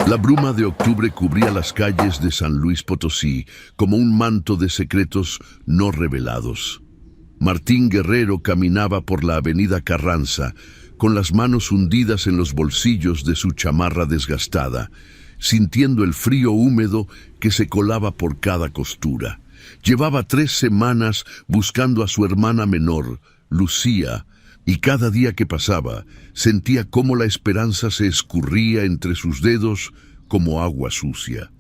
La bruma de octubre cubría las calles de San Luis Potosí como un manto de secretos no revelados. Martín Guerrero caminaba por la avenida Carranza, con las manos hundidas en los bolsillos de su chamarra desgastada, sintiendo el frío húmedo que se colaba por cada costura. Llevaba 3 semanas buscando a su hermana menor, Lucía, y cada día que pasaba sentía cómo la esperanza se escurría entre sus dedos como agua sucia.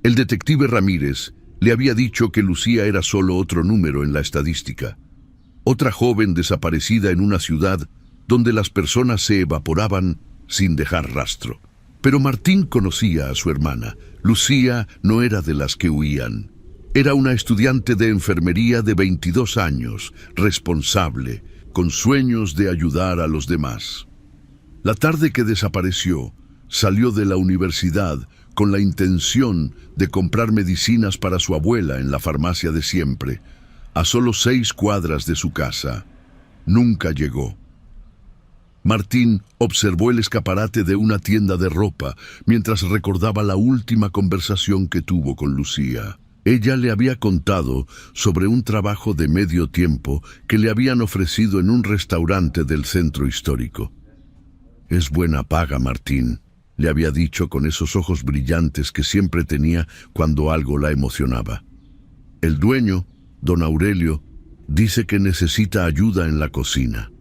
El detective Ramírez le había dicho que Lucía era solo otro número en la estadística, otra joven desaparecida en una ciudad donde las personas se evaporaban sin dejar rastro. Pero Martín conocía a su hermana. Lucía no era de las que huían. Era una estudiante de enfermería de 22 años, responsable, con sueños de ayudar a los demás. La tarde que desapareció, salió de la universidad con la intención de comprar medicinas para su abuela en la farmacia de siempre, a solo 6 cuadras de su casa. Nunca llegó. Martín observó el escaparate de una tienda de ropa mientras recordaba la última conversación que tuvo con Lucía. Ella le había contado sobre un trabajo de medio tiempo que le habían ofrecido en un restaurante del centro histórico. «Es buena paga, Martín», le había dicho con esos ojos brillantes que siempre tenía cuando algo la emocionaba. «El dueño, don Aurelio, dice que necesita ayuda en la cocina.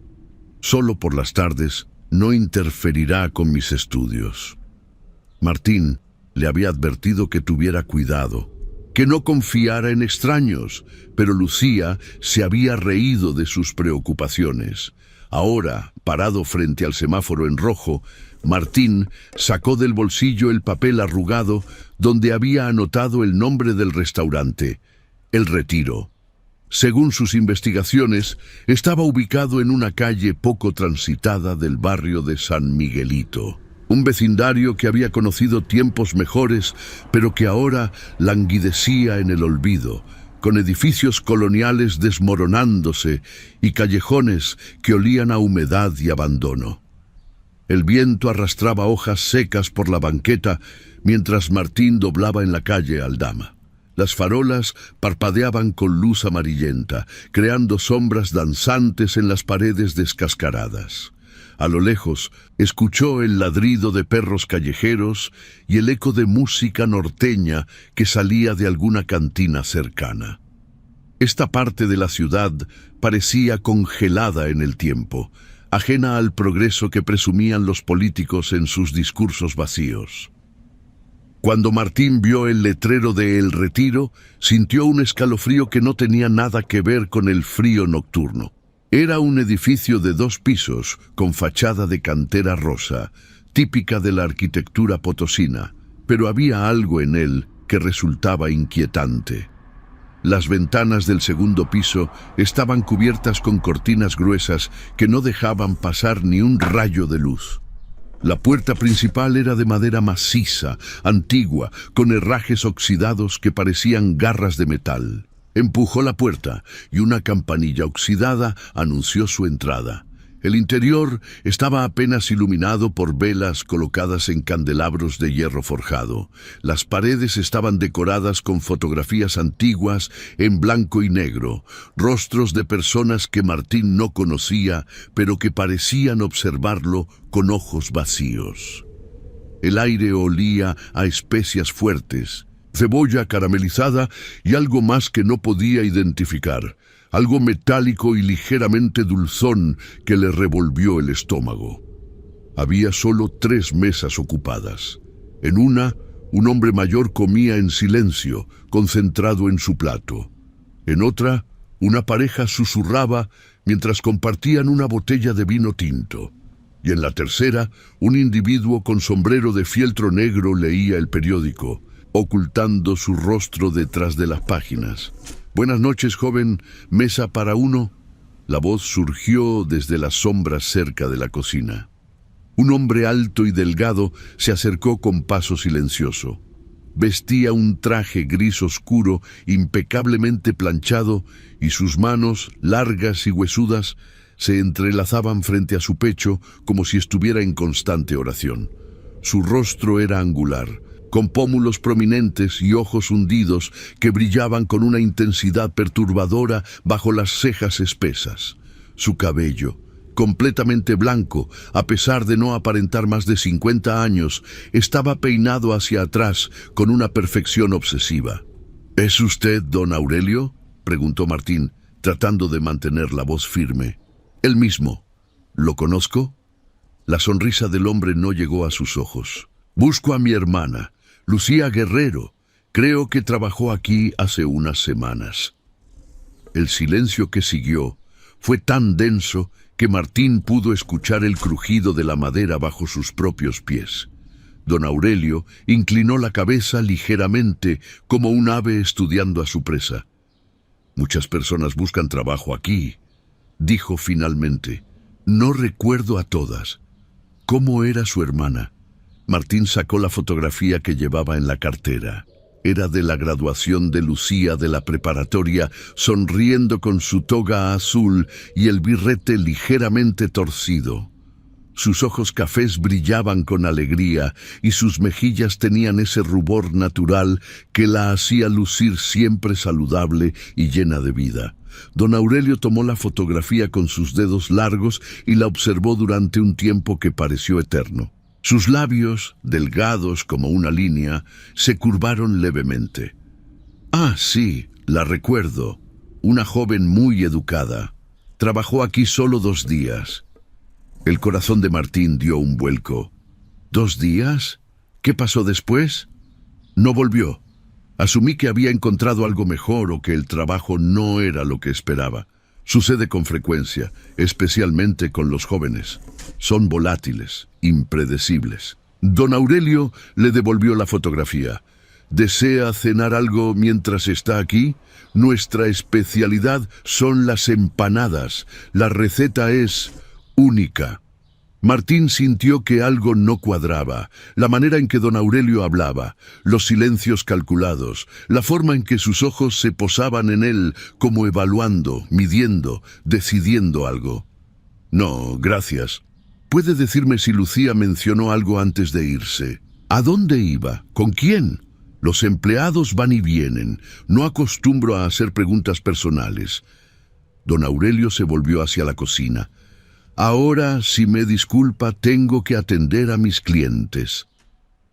Solo por las tardes, no interferirá con mis estudios». Martín le había advertido que tuviera cuidado, que no confiara en extraños, pero Lucía se había reído de sus preocupaciones. Ahora, parado frente al semáforo en rojo, Martín sacó del bolsillo el papel arrugado donde había anotado el nombre del restaurante, El Retiro. Según sus investigaciones, estaba ubicado en una calle poco transitada del barrio de San Miguelito. Un vecindario que había conocido tiempos mejores, pero que ahora languidecía en el olvido, con edificios coloniales desmoronándose y callejones que olían a humedad y abandono. El viento arrastraba hojas secas por la banqueta mientras Martín doblaba en la calle Aldama. Las farolas parpadeaban con luz amarillenta, creando sombras danzantes en las paredes descascaradas. A lo lejos, escuchó el ladrido de perros callejeros y el eco de música norteña que salía de alguna cantina cercana. Esta parte de la ciudad parecía congelada en el tiempo, ajena al progreso que presumían los políticos en sus discursos vacíos. Cuando Martín vio el letrero de El Retiro, sintió un escalofrío que no tenía nada que ver con el frío nocturno. Era un edificio de 2 pisos con fachada de cantera rosa, típica de la arquitectura potosina, pero había algo en él que resultaba inquietante. Las ventanas del segundo piso estaban cubiertas con cortinas gruesas que no dejaban pasar ni un rayo de luz. La puerta principal era de madera maciza, antigua, con herrajes oxidados que parecían garras de metal. Empujó la puerta y una campanilla oxidada anunció su entrada. El interior estaba apenas iluminado por velas colocadas en candelabros de hierro forjado. Las paredes estaban decoradas con fotografías antiguas en blanco y negro, rostros de personas que Martín no conocía, pero que parecían observarlo con ojos vacíos. El aire olía a especias fuertes, cebolla caramelizada y algo más que no podía identificar, algo metálico y ligeramente dulzón que le revolvió el estómago. Había solo 3 mesas ocupadas. En una, un hombre mayor comía en silencio, concentrado en su plato. En otra, una pareja susurraba mientras compartían una botella de vino tinto. Y en la tercera, un individuo con sombrero de fieltro negro leía el periódico, ocultando su rostro detrás de las páginas. «Buenas noches, joven. ¿Mesa para uno?» La voz surgió desde las sombras cerca de la cocina. Un hombre alto y delgado se acercó con paso silencioso. Vestía un traje gris oscuro, impecablemente planchado, y sus manos, largas y huesudas, se entrelazaban frente a su pecho como si estuviera en constante oración. Su rostro era angular, con pómulos prominentes y ojos hundidos que brillaban con una intensidad perturbadora bajo las cejas espesas. Su cabello, completamente blanco, a pesar de no aparentar más de 50 años, estaba peinado hacia atrás con una perfección obsesiva. ¿Es usted don Aurelio?, preguntó Martín, tratando de mantener la voz firme. «El mismo. ¿Lo conozco?». La sonrisa del hombre no llegó a sus ojos. «Busco a mi hermana, Lucía Guerrero. Creo que trabajó aquí hace unas semanas». El silencio que siguió fue tan denso que Martín pudo escuchar el crujido de la madera bajo sus propios pies. Don Aurelio inclinó la cabeza ligeramente como un ave estudiando a su presa. «Muchas personas buscan trabajo aquí», dijo finalmente. «No recuerdo a todas. ¿Cómo era su hermana?». Martín sacó la fotografía que llevaba en la cartera. Era de la graduación de Lucía de la preparatoria, sonriendo con su toga azul y el birrete ligeramente torcido. Sus ojos cafés brillaban con alegría y sus mejillas tenían ese rubor natural que la hacía lucir siempre saludable y llena de vida. Don Aurelio tomó la fotografía con sus dedos largos y la observó durante un tiempo que pareció eterno. Sus labios, delgados como una línea, se curvaron levemente. «Ah, sí, la recuerdo. Una joven muy educada. Trabajó aquí solo 2 días». El corazón de Martín dio un vuelco. ¿2 días? ¿Qué pasó después? No volvió. Asumí que había encontrado algo mejor o que el trabajo no era lo que esperaba. Sucede con frecuencia, especialmente con los jóvenes. Son volátiles, impredecibles. Don Aurelio le devolvió la fotografía. ¿Desea cenar algo mientras está aquí? Nuestra especialidad son las empanadas. La receta es única. Martín sintió que algo no cuadraba, la manera en que don Aurelio hablaba, los silencios calculados, la forma en que sus ojos se posaban en él como evaluando, midiendo, decidiendo algo. «No, gracias. ¿Puede decirme si Lucía mencionó algo antes de irse? ¿A dónde iba? ¿Con quién? Los empleados van y vienen. No acostumbro a hacer preguntas personales». Don Aurelio se volvió hacia la cocina. «Ahora, si me disculpa, tengo que atender a mis clientes».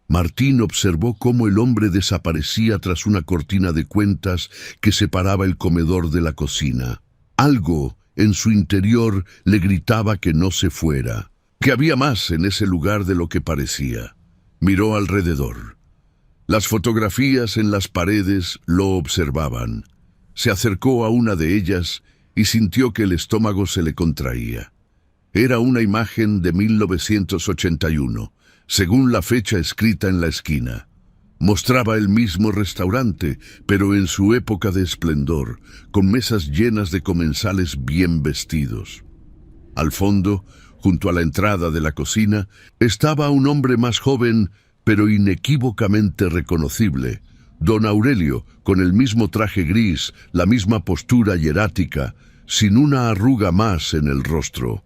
Martín observó cómo el hombre desaparecía tras una cortina de cuentas que separaba el comedor de la cocina. Algo en su interior le gritaba que no se fuera, que había más en ese lugar de lo que parecía. Miró alrededor. Las fotografías en las paredes lo observaban. Se acercó a una de ellas y sintió que el estómago se le contraía. Era una imagen de 1981, según la fecha escrita en la esquina. Mostraba el mismo restaurante, pero en su época de esplendor, con mesas llenas de comensales bien vestidos. Al fondo, junto a la entrada de la cocina, estaba un hombre más joven, pero inequívocamente reconocible. Don Aurelio, con el mismo traje gris, la misma postura hierática, sin una arruga más en el rostro.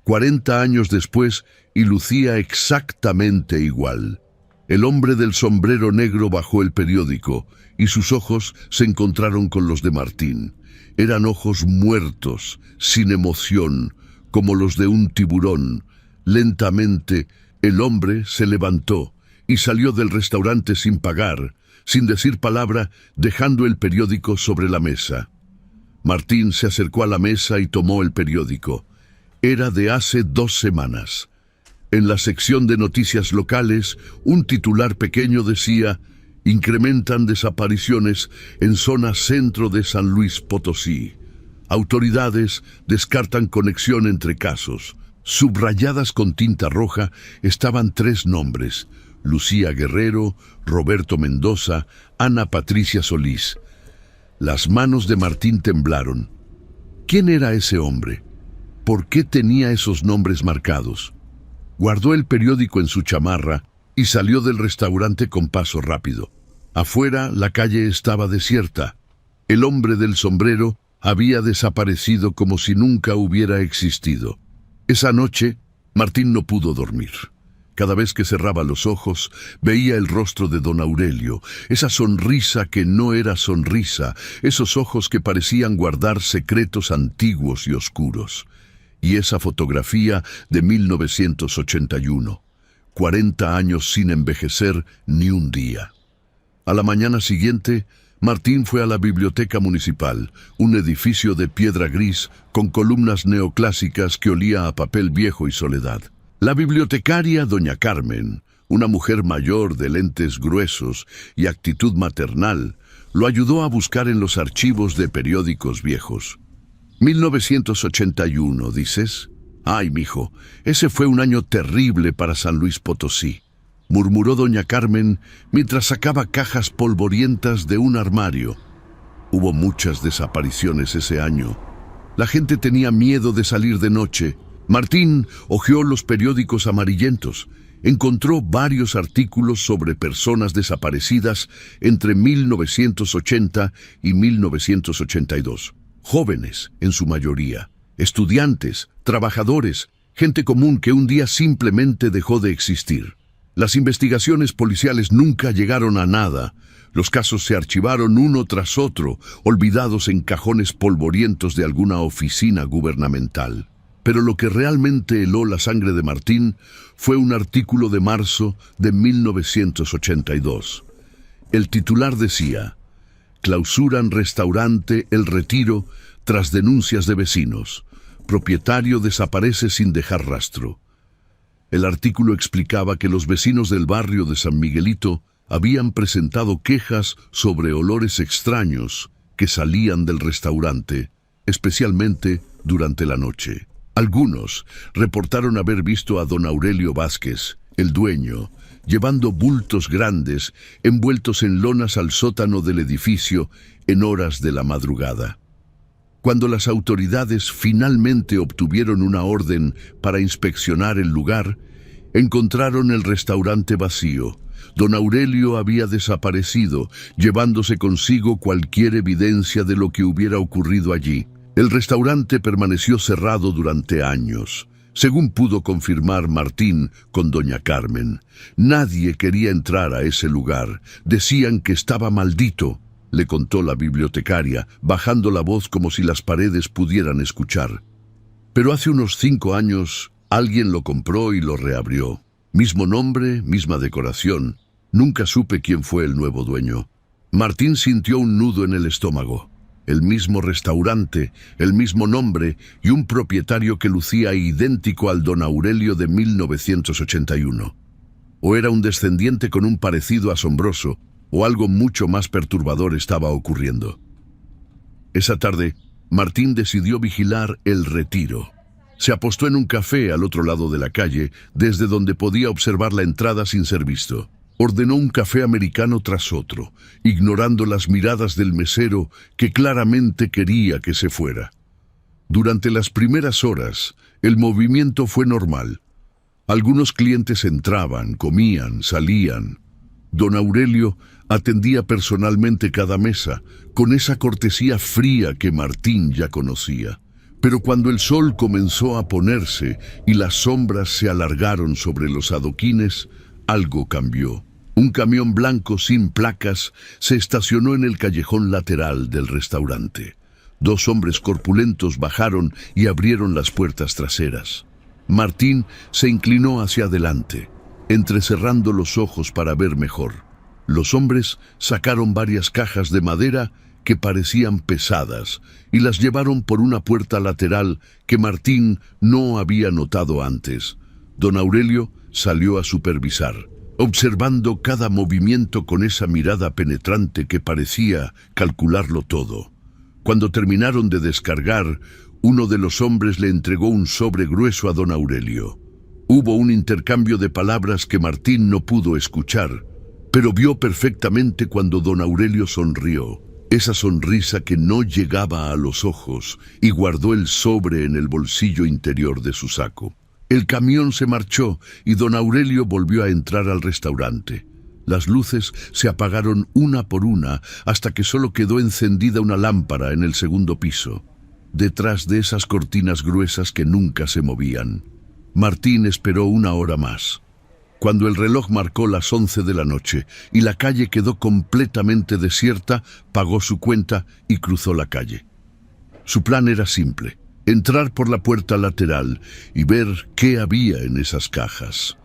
40 años después, y lucía exactamente igual. El hombre del sombrero negro bajó el periódico, y sus ojos se encontraron con los de Martín. Eran ojos muertos, sin emoción, como los de un tiburón. Lentamente, el hombre se levantó y salió del restaurante sin pagar, sin decir palabra, dejando el periódico sobre la mesa. Martín se acercó a la mesa y tomó el periódico. Era de hace 2 semanas. En la sección de noticias locales, un titular pequeño decía: «Incrementan desapariciones en zona centro de San Luis Potosí. Autoridades descartan conexión entre casos». Subrayadas con tinta roja estaban 3 nombres: Lucía Guerrero, Roberto Mendoza, Ana Patricia Solís. Las manos de Martín temblaron. ¿Quién era ese hombre? ¿Por qué tenía esos nombres marcados? Guardó el periódico en su chamarra y salió del restaurante con paso rápido. Afuera, la calle estaba desierta. El hombre del sombrero había desaparecido como si nunca hubiera existido. Esa noche, Martín no pudo dormir. Cada vez que cerraba los ojos, veía el rostro de don Aurelio, esa sonrisa que no era sonrisa, esos ojos que parecían guardar secretos antiguos y oscuros. Y esa fotografía de 1981, 40 años sin envejecer ni un día. A la mañana siguiente, Martín fue a la biblioteca municipal, un edificio de piedra gris con columnas neoclásicas que olía a papel viejo y soledad. La bibliotecaria doña Carmen, una mujer mayor de lentes gruesos y actitud maternal, lo ayudó a buscar en los archivos de periódicos viejos. 1981, ¿dices? Ay, mijo, ese fue un año terrible para San Luis Potosí, murmuró doña Carmen mientras sacaba cajas polvorientas de un armario. Hubo muchas desapariciones ese año. La gente tenía miedo de salir de noche. Martín hojeó los periódicos amarillentos. Encontró varios artículos sobre personas desaparecidas entre 1980 y 1982. Jóvenes, en su mayoría, estudiantes, trabajadores, gente común que un día simplemente dejó de existir. Las investigaciones policiales nunca llegaron a nada. Los casos se archivaron uno tras otro, olvidados en cajones polvorientos de alguna oficina gubernamental. Pero lo que realmente heló la sangre de Martín fue un artículo de marzo de 1982. El titular decía: clausuran restaurante El Retiro tras denuncias de vecinos. Propietario desaparece sin dejar rastro. El artículo explicaba que los vecinos del barrio de San Miguelito habían presentado quejas sobre olores extraños que salían del restaurante, especialmente durante la noche. Algunos reportaron haber visto a don Aurelio Vázquez, el dueño, llevando bultos grandes envueltos en lonas al sótano del edificio en horas de la madrugada. Cuando las autoridades finalmente obtuvieron una orden para inspeccionar el lugar, encontraron el restaurante vacío. Don Aurelio había desaparecido, llevándose consigo cualquier evidencia de lo que hubiera ocurrido allí. El restaurante permaneció cerrado durante años, según pudo confirmar Martín con doña Carmen. Nadie quería entrar a ese lugar. Decían que estaba maldito, le contó la bibliotecaria, bajando la voz como si las paredes pudieran escuchar. Pero hace unos 5 años, alguien lo compró y lo reabrió. Mismo nombre, misma decoración. Nunca supe quién fue el nuevo dueño. Martín sintió un nudo en el estómago. El mismo restaurante, el mismo nombre y un propietario que lucía idéntico al don Aurelio de 1981. O era un descendiente con un parecido asombroso, o algo mucho más perturbador estaba ocurriendo. Esa tarde, Martín decidió vigilar El Retiro. Se apostó en un café al otro lado de la calle, desde donde podía observar la entrada sin ser visto. Ordenó un café americano tras otro, ignorando las miradas del mesero que claramente quería que se fuera. Durante las primeras horas, el movimiento fue normal. Algunos clientes entraban, comían, salían. Don Aurelio atendía personalmente cada mesa, con esa cortesía fría que Martín ya conocía. Pero cuando el sol comenzó a ponerse y las sombras se alargaron sobre los adoquines, algo cambió. Un camión blanco sin placas se estacionó en el callejón lateral del restaurante. 2 hombres corpulentos bajaron y abrieron las puertas traseras. Martín se inclinó hacia adelante, entrecerrando los ojos para ver mejor. Los hombres sacaron varias cajas de madera que parecían pesadas y las llevaron por una puerta lateral que Martín no había notado antes. Don Aurelio salió a supervisar, observando cada movimiento con esa mirada penetrante que parecía calcularlo todo. Cuando terminaron de descargar, uno de los hombres le entregó un sobre grueso a don Aurelio. Hubo un intercambio de palabras que Martín no pudo escuchar, pero vio perfectamente cuando don Aurelio sonrió, esa sonrisa que no llegaba a los ojos, y guardó el sobre en el bolsillo interior de su saco. El camión se marchó y don Aurelio volvió a entrar al restaurante. Las luces se apagaron una por una hasta que solo quedó encendida una lámpara en el segundo piso, detrás de esas cortinas gruesas que nunca se movían. Martín esperó 1 hora más. Cuando el reloj marcó las 11 de la noche y la calle quedó completamente desierta, pagó su cuenta y cruzó la calle. Su plan era simple: entrar por la puerta lateral y ver qué había en esas cajas.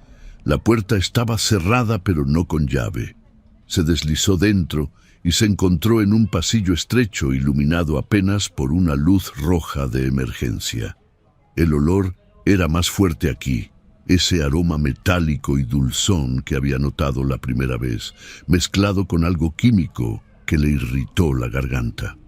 La puerta estaba cerrada, pero no con llave. Se deslizó dentro y se encontró en un pasillo estrecho iluminado apenas por una luz roja de emergencia. El olor era más fuerte aquí, ese aroma metálico y dulzón que había notado la primera vez, mezclado con algo químico que le irritó la garganta.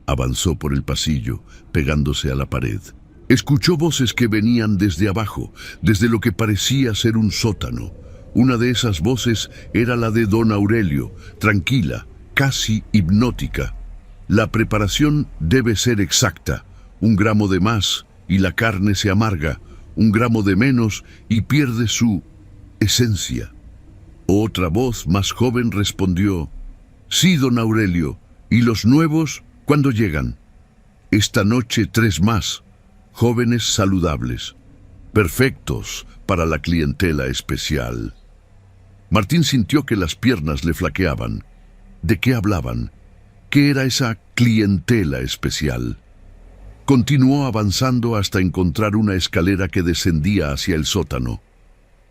Avanzó por el pasillo, pegándose a la pared. Escuchó voces que venían desde abajo, desde lo que parecía ser un sótano. Una de esas voces era la de don Aurelio, tranquila, casi hipnótica. La preparación debe ser exacta. 1 gramo de más y la carne se amarga, 1 gramo de menos y pierde su esencia. Otra voz más joven respondió: sí, don Aurelio, ¿y los nuevos cuándo llegan? Esta noche 3 más, jóvenes saludables, perfectos para la clientela especial. Martín sintió que las piernas le flaqueaban. ¿De qué hablaban? ¿Qué era esa clientela especial? Continuó avanzando hasta encontrar una escalera que descendía hacia el sótano.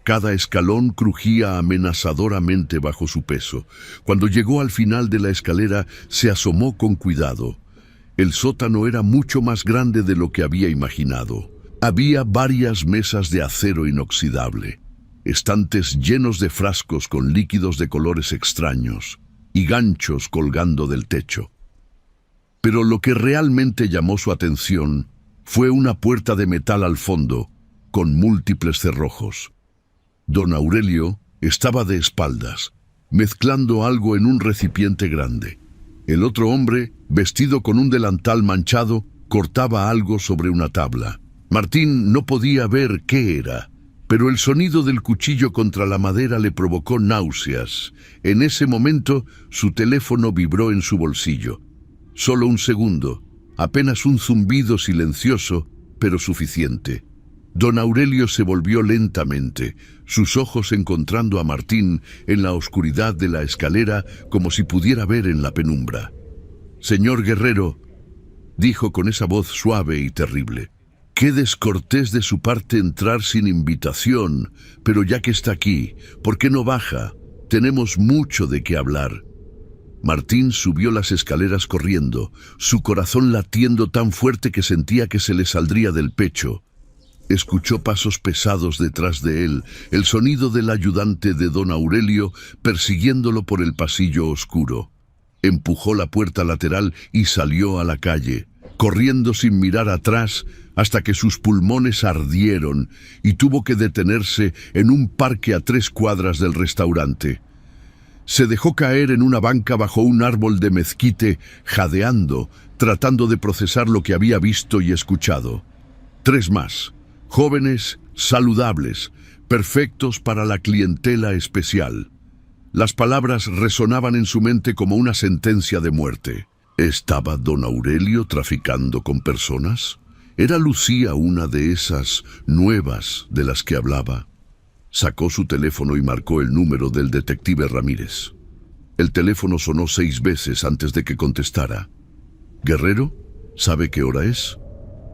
Cada escalón crujía amenazadoramente bajo su peso. Cuando llegó al final de la escalera, se asomó con cuidado. El sótano era mucho más grande de lo que había imaginado. Había varias mesas de acero inoxidable, estantes llenos de frascos con líquidos de colores extraños y ganchos colgando del techo. Pero lo que realmente llamó su atención fue una puerta de metal al fondo, con múltiples cerrojos. Don Aurelio estaba de espaldas, mezclando algo en un recipiente grande. El otro hombre, vestido con un delantal manchado, cortaba algo sobre una tabla. Martín no podía ver qué era, pero el sonido del cuchillo contra la madera le provocó náuseas. En ese momento, su teléfono vibró en su bolsillo. Solo 1 segundo, apenas un zumbido silencioso, pero suficiente. Don Aurelio se volvió lentamente, sus ojos encontrando a Martín en la oscuridad de la escalera como si pudiera ver en la penumbra. «Señor Guerrero», dijo con esa voz suave y terrible, «qué descortés de su parte entrar sin invitación, pero ya que está aquí, ¿por qué no baja? Tenemos mucho de qué hablar». Martín subió las escaleras corriendo, su corazón latiendo tan fuerte que sentía que se le saldría del pecho. Escuchó pasos pesados detrás de él, el sonido del ayudante de don Aurelio persiguiéndolo por el pasillo oscuro. Empujó la puerta lateral y salió a la calle, corriendo sin mirar atrás hasta que sus pulmones ardieron y tuvo que detenerse en un parque a 3 cuadras del restaurante. Se dejó caer en una banca bajo un árbol de mezquite, jadeando, tratando de procesar lo que había visto y escuchado. 3 más, jóvenes, saludables, perfectos para la clientela especial. Las palabras resonaban en su mente como una sentencia de muerte. ¿Estaba don Aurelio traficando con personas? ¿Era Lucía una de esas nuevas de las que hablaba? Sacó su teléfono y marcó el número del detective Ramírez. El teléfono sonó 6 veces antes de que contestara. «¿Guerrero? ¿Sabe qué hora es?»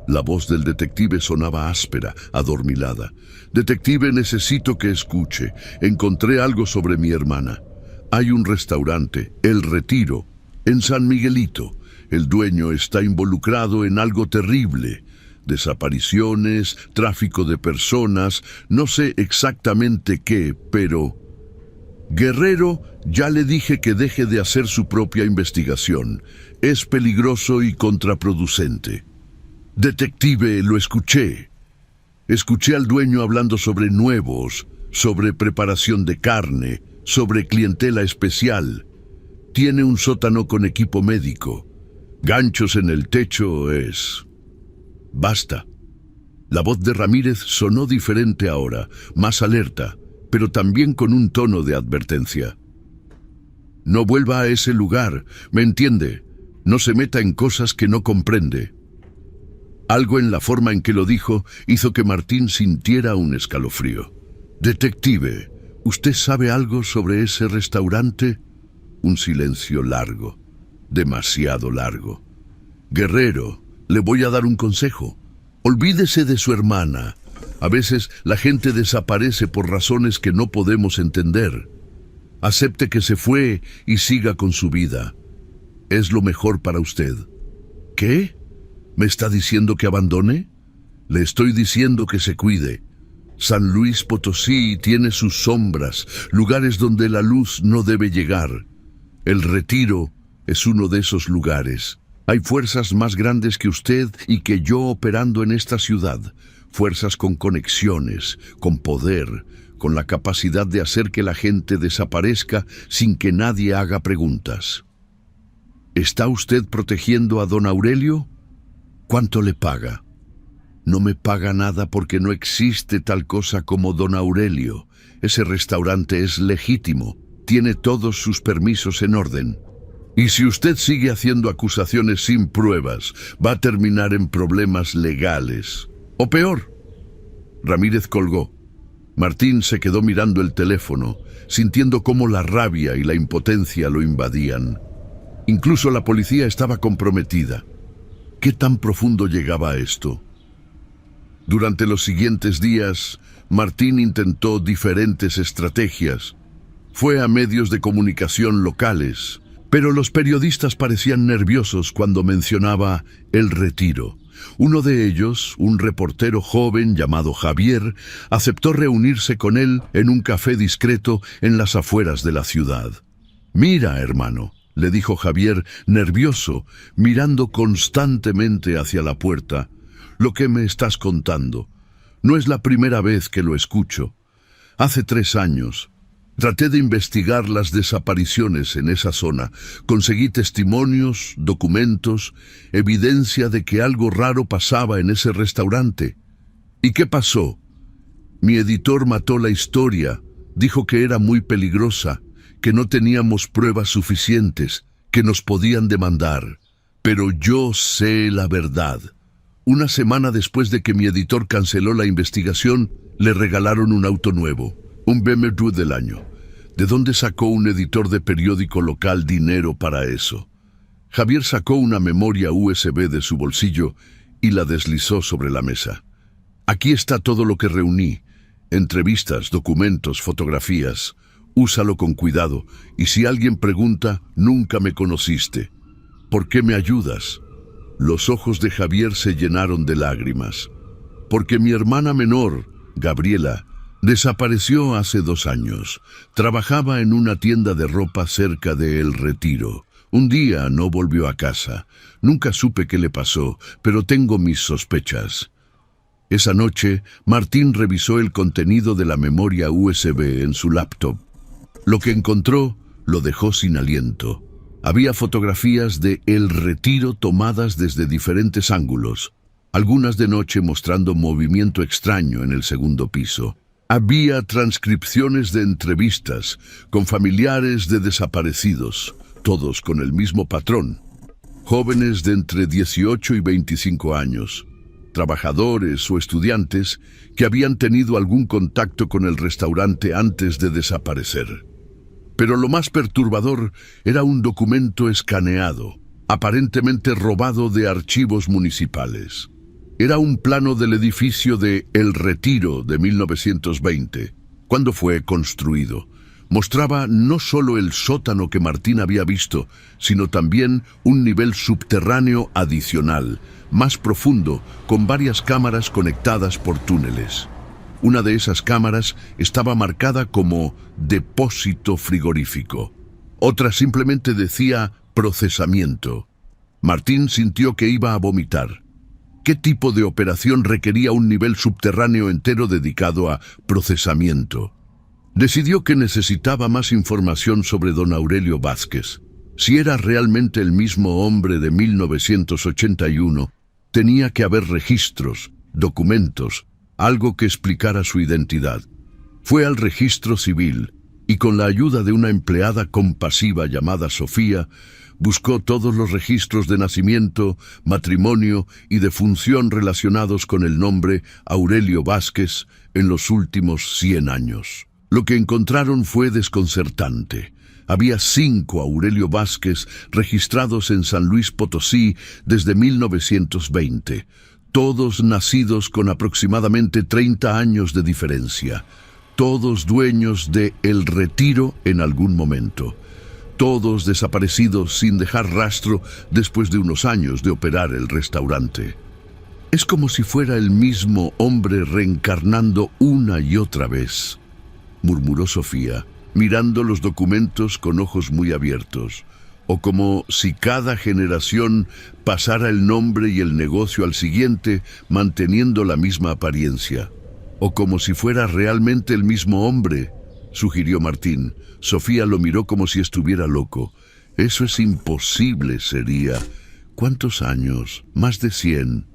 La voz del detective sonaba áspera, adormilada. «Detective, necesito que escuche. Encontré algo sobre mi hermana. Hay un restaurante, El Retiro, en San Miguelito. El dueño está involucrado en algo terrible. Desapariciones, tráfico de personas, no sé exactamente qué, pero... Guerrero, ya le dije que deje de hacer su propia investigación. Es peligroso y contraproducente». «Detective, lo escuché. Escuché al dueño hablando sobre nuevos, sobre preparación de carne, sobre clientela especial. Tiene un sótano con equipo médico. Ganchos en el techo es... Basta». La voz de Ramírez sonó diferente ahora, más alerta, pero también con un tono de advertencia. «No vuelva a ese lugar, ¿me entiende? No se meta en cosas que no comprende». Algo en la forma en que lo dijo hizo que Martín sintiera un escalofrío. «Detective, ¿Usted sabe algo sobre ese restaurante? Un silencio largo, demasiado largo. Guerrero, le voy a dar un consejo. Olvídese de su hermana. A veces la gente desaparece por razones que no podemos entender. Acepte que se fue y siga con su vida. Es lo mejor para usted. ¿Qué? ¿Me está diciendo que abandone? Le estoy diciendo que se cuide. San Luis Potosí tiene sus sombras, lugares donde la luz no debe llegar. El Retiro es uno de esos lugares. Hay fuerzas más grandes que usted y que yo operando en esta ciudad. Fuerzas con conexiones, con poder, con la capacidad de hacer que la gente desaparezca sin que nadie haga preguntas. ¿Está usted protegiendo a don Aurelio? ¿Cuánto le paga? No me paga nada porque no existe tal cosa como don Aurelio. Ese restaurante es legítimo, tiene todos sus permisos en orden. Y si usted sigue haciendo acusaciones sin pruebas, va a terminar en problemas legales. O peor. Ramírez colgó. Martín se quedó mirando el teléfono, sintiendo cómo la rabia y la impotencia lo invadían. Incluso la policía estaba comprometida. ¿Qué tan profundo llegaba esto? Durante los siguientes días, Martín intentó diferentes estrategias. Fue a medios de comunicación locales, pero los periodistas parecían nerviosos cuando mencionaba El Retiro. Uno de ellos, un reportero joven llamado Javier, aceptó reunirse con él en un café discreto en las afueras de la ciudad. «Mira, hermano», le dijo Javier, nervioso, mirando constantemente hacia la puerta, «lo que me estás contando. No es la primera vez que lo escucho. Hace 3 años, traté de investigar las desapariciones en esa zona. Conseguí testimonios, documentos, evidencia de que algo raro pasaba en ese restaurante. ¿Y qué pasó? Mi editor mató la historia, dijo que era muy peligrosa, que no teníamos pruebas suficientes, que nos podían demandar. Pero yo sé la verdad. Una semana después de que mi editor canceló la investigación, le regalaron un auto nuevo, un BMW del año. ¿De dónde sacó un editor de periódico local dinero para eso? Javier sacó una memoria USB de su bolsillo y la deslizó sobre la mesa. Aquí está todo lo que reuní. Entrevistas, documentos, fotografías. Úsalo con cuidado, y si alguien pregunta, nunca me conociste. ¿Por qué me ayudas? Los ojos de Javier se llenaron de lágrimas. Porque mi hermana menor, Gabriela, desapareció hace 2 años. Trabajaba en una tienda de ropa cerca de El Retiro. Un día no volvió a casa. Nunca supe qué le pasó, pero tengo mis sospechas. Esa noche, Martín revisó el contenido de la memoria USB en su laptop. Lo que encontró lo dejó sin aliento. Había fotografías de El Retiro tomadas desde diferentes ángulos, algunas de noche mostrando movimiento extraño en el segundo piso. Había transcripciones de entrevistas con familiares de desaparecidos, todos con el mismo patrón. Jóvenes de entre 18 y 25 años, trabajadores o estudiantes que habían tenido algún contacto con el restaurante antes de desaparecer. Pero lo más perturbador era un documento escaneado, aparentemente robado de archivos municipales. Era un plano del edificio de El Retiro de 1920, cuando fue construido. Mostraba no solo el sótano que Martín había visto, sino también un nivel subterráneo adicional, más profundo, con varias cámaras conectadas por túneles. Una de esas cámaras estaba marcada como depósito frigorífico. Otra simplemente decía procesamiento. Martín sintió que iba a vomitar. ¿Qué tipo de operación requería un nivel subterráneo entero dedicado a procesamiento? Decidió que necesitaba más información sobre don Aurelio Vázquez. Si era realmente el mismo hombre de 1981, tenía que haber registros, documentos, algo que explicara su identidad. Fue al registro civil y con la ayuda de una empleada compasiva llamada Sofía, buscó todos los registros de nacimiento, matrimonio y defunción relacionados con el nombre Aurelio Vázquez en los últimos 100 años. Lo que encontraron fue desconcertante. Había 5 Aurelio Vázquez registrados en San Luis Potosí desde 1920, todos nacidos con aproximadamente 30 años de diferencia, todos dueños de El Retiro en algún momento, todos desaparecidos sin dejar rastro después de unos años de operar el restaurante. Es como si fuera el mismo hombre reencarnando una y otra vez, murmuró Sofía, mirando los documentos con ojos muy abiertos, o como si cada generación pasara el nombre y el negocio al siguiente, manteniendo la misma apariencia, o como si fuera realmente el mismo hombre, sugirió Martín. Sofía lo miró como si estuviera loco. Eso es imposible, sería. ¿Cuántos años? Más de 100.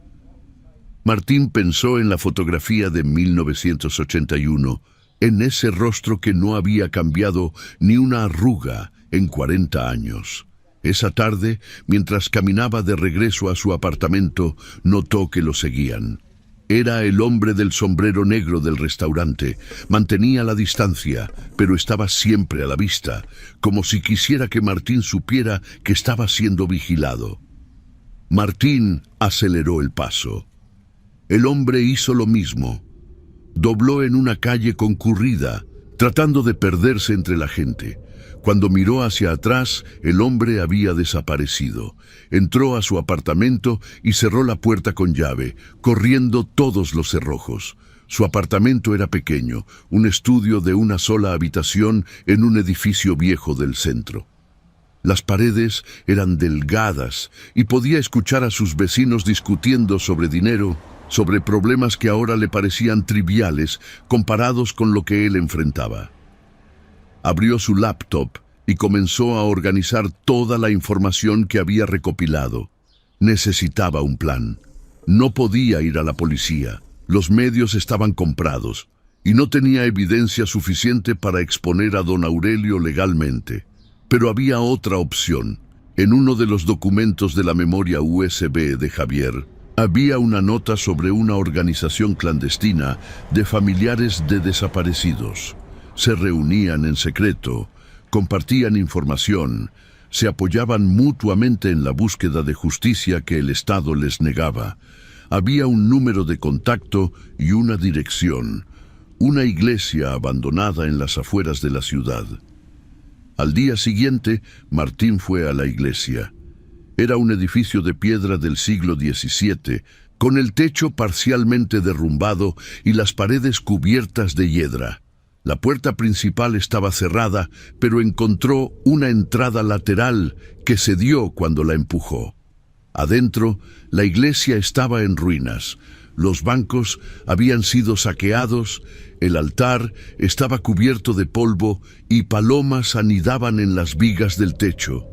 Martín pensó en la fotografía de 1981, en ese rostro que no había cambiado ni una arruga en 40 años. Esa tarde, mientras caminaba de regreso a su apartamento, notó que lo seguían. Era el hombre del sombrero negro del restaurante. Mantenía la distancia, pero estaba siempre a la vista, como si quisiera que Martín supiera que estaba siendo vigilado. Martín aceleró el paso. El hombre hizo lo mismo. Dobló en una calle concurrida, tratando de perderse entre la gente. Cuando miró hacia atrás, el hombre había desaparecido. Entró a su apartamento y cerró la puerta con llave, corriendo todos los cerrojos. Su apartamento era pequeño, un estudio de una sola habitación en un edificio viejo del centro. Las paredes eran delgadas y podía escuchar a sus vecinos discutiendo sobre dinero, sobre problemas que ahora le parecían triviales comparados con lo que él enfrentaba. Abrió su laptop y comenzó a organizar toda la información que había recopilado. Necesitaba un plan. No podía ir a la policía. Los medios estaban comprados y no tenía evidencia suficiente para exponer a don Aurelio legalmente. Pero había otra opción. En uno de los documentos de la memoria USB de Javier, había una nota sobre una organización clandestina de familiares de desaparecidos. Se reunían en secreto, compartían información, se apoyaban mutuamente en la búsqueda de justicia que el Estado les negaba. Había un número de contacto y una dirección, una iglesia abandonada en las afueras de la ciudad. Al día siguiente, Martín fue a la iglesia. Era un edificio de piedra del siglo XVII, con el techo parcialmente derrumbado y las paredes cubiertas de hiedra. La puerta principal estaba cerrada, pero encontró una entrada lateral que cedió cuando la empujó. Adentro, la iglesia estaba en ruinas. Los bancos habían sido saqueados, el altar estaba cubierto de polvo y palomas anidaban en las vigas del techo.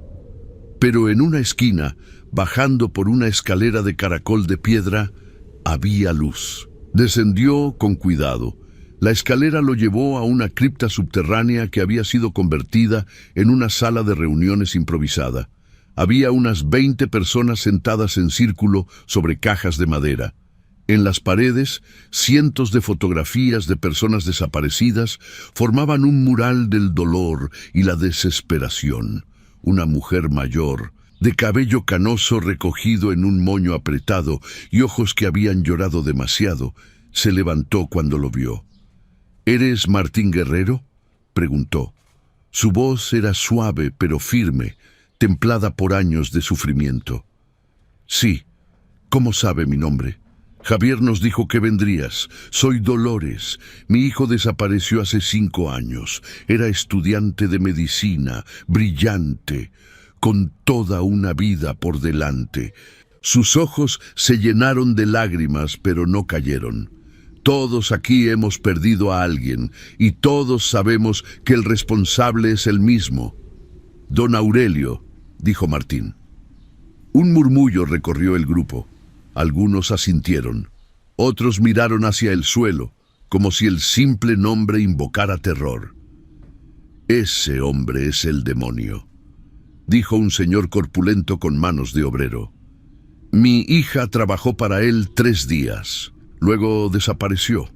Pero en una esquina, bajando por una escalera de caracol de piedra, había luz. Descendió con cuidado. La escalera lo llevó a una cripta subterránea que había sido convertida en una sala de reuniones improvisada. Había unas 20 personas sentadas en círculo sobre cajas de madera. En las paredes, cientos de fotografías de personas desaparecidas formaban un mural del dolor y la desesperación. Una mujer mayor, de cabello canoso recogido en un moño apretado y ojos que habían llorado demasiado, se levantó cuando lo vio. ¿Eres Martín Guerrero?, preguntó. Su voz era suave pero firme, templada por años de sufrimiento. Sí. ¿Cómo sabe mi nombre? Javier nos dijo que vendrías. Soy Dolores. Mi hijo desapareció hace 5 años. Era estudiante de medicina, brillante, con toda una vida por delante. Sus ojos se llenaron de lágrimas, pero no cayeron. Todos aquí hemos perdido a alguien, y todos sabemos que el responsable es el mismo. Don Aurelio, dijo Martín. Un murmullo recorrió el grupo. Algunos asintieron. Otros miraron hacia el suelo, como si el simple nombre invocara terror. Ese hombre es el demonio, dijo un señor corpulento con manos de obrero. Mi hija trabajó para él 3 días. Luego desapareció.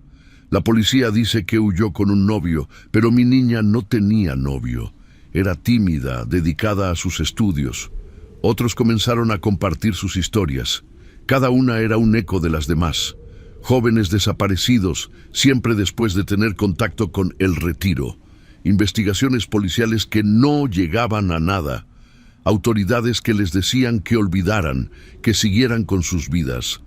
La policía dice que huyó con un novio, pero mi niña no tenía novio. Era tímida, dedicada a sus estudios. Otros comenzaron a compartir sus historias. Cada una era un eco de las demás. Jóvenes desaparecidos, siempre después de tener contacto con el retiro. Investigaciones policiales que no llegaban a nada. Autoridades que les decían que olvidaran, que siguieran con sus vidas.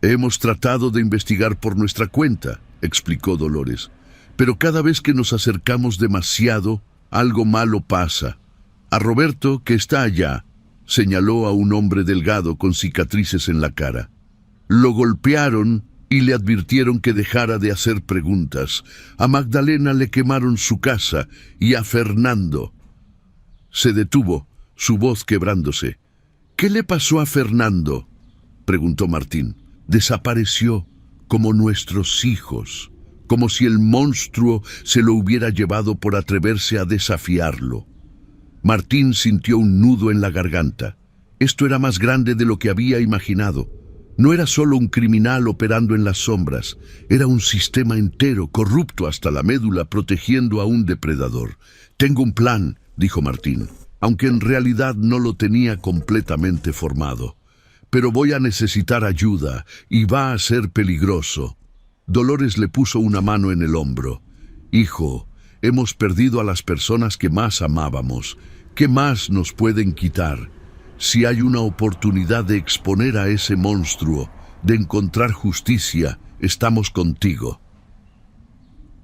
Hemos tratado de investigar por nuestra cuenta, explicó Dolores. Pero cada vez que nos acercamos demasiado, algo malo pasa. A Roberto, que está allá, señaló a un hombre delgado con cicatrices en la cara. Lo golpearon y le advirtieron que dejara de hacer preguntas. A Magdalena le quemaron su casa y a Fernando. Se detuvo, su voz quebrándose. ¿Qué le pasó a Fernando?, preguntó Martín. Desapareció, como nuestros hijos, como si el monstruo se lo hubiera llevado por atreverse a desafiarlo. Martín sintió un nudo en la garganta. Esto era más grande de lo que había imaginado. No era solo un criminal operando en las sombras, era un sistema entero, corrupto hasta la médula, protegiendo a un depredador. Tengo un plan, dijo Martín, aunque en realidad no lo tenía completamente formado. Pero voy a necesitar ayuda y va a ser peligroso. Dolores le puso una mano en el hombro. Hijo, hemos perdido a las personas que más amábamos. ¿Qué más nos pueden quitar? Si hay una oportunidad de exponer a ese monstruo, de encontrar justicia, estamos contigo.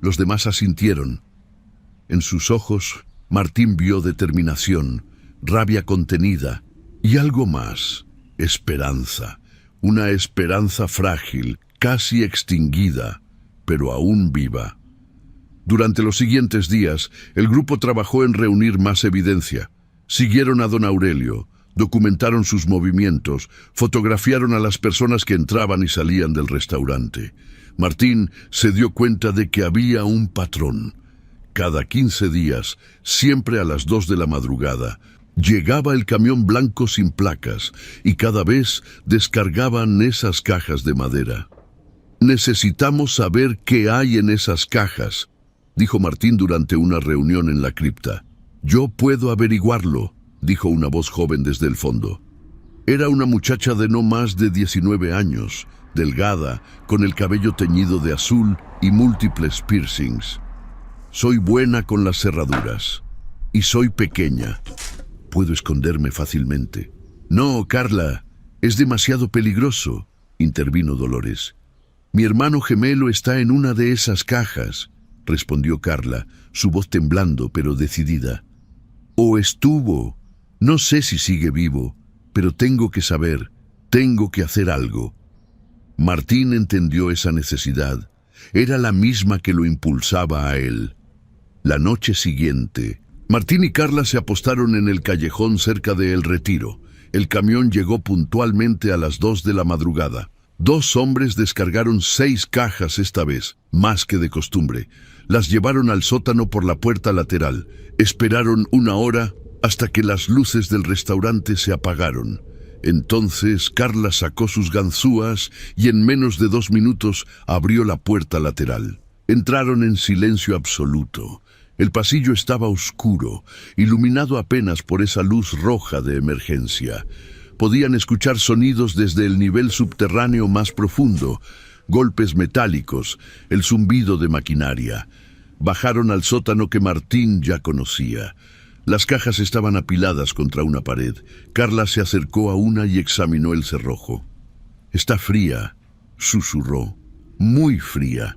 Los demás asintieron. En sus ojos, Martín vio determinación, rabia contenida y algo más, esperanza. Una esperanza frágil, casi extinguida, pero aún viva. Durante los siguientes días, el grupo trabajó en reunir más evidencia. Siguieron a don Aurelio, documentaron sus movimientos, fotografiaron a las personas que entraban y salían del restaurante. Martín se dio cuenta de que había un patrón. Cada 15 días, siempre a las 2 de la madrugada, llegaba el camión blanco sin placas y cada vez descargaban esas cajas de madera. Necesitamos saber qué hay en esas cajas, dijo Martín durante una reunión en la cripta. Yo puedo averiguarlo, dijo una voz joven desde el fondo. Era una muchacha de no más de 19 años, delgada, con el cabello teñido de azul y múltiples piercings. Soy buena con las cerraduras. Y soy pequeña. Puedo esconderme fácilmente. No, Carla, es demasiado peligroso, intervino Dolores. Mi hermano gemelo está en una de esas cajas, respondió Carla, su voz temblando pero decidida. O estuvo. No sé si sigue vivo, pero tengo que saber, tengo que hacer algo. Martín entendió esa necesidad. Era la misma que lo impulsaba a él. La noche siguiente, Martín y Carla se apostaron en el callejón cerca de El Retiro. El camión llegó puntualmente a las 2 de la madrugada. 2 hombres descargaron 6 cajas esta vez, más que de costumbre. Las llevaron al sótano por la puerta lateral. Esperaron 1 hora hasta que las luces del restaurante se apagaron. Entonces Carla sacó sus ganzúas y en menos de 2 minutos abrió la puerta lateral. Entraron en silencio absoluto. El pasillo estaba oscuro, iluminado apenas por esa luz roja de emergencia. Podían escuchar sonidos desde el nivel subterráneo más profundo, golpes metálicos, el zumbido de maquinaria. Bajaron al sótano que Martín ya conocía. Las cajas estaban apiladas contra una pared. Carla se acercó a una y examinó el cerrojo. «Está fría», susurró, «muy fría».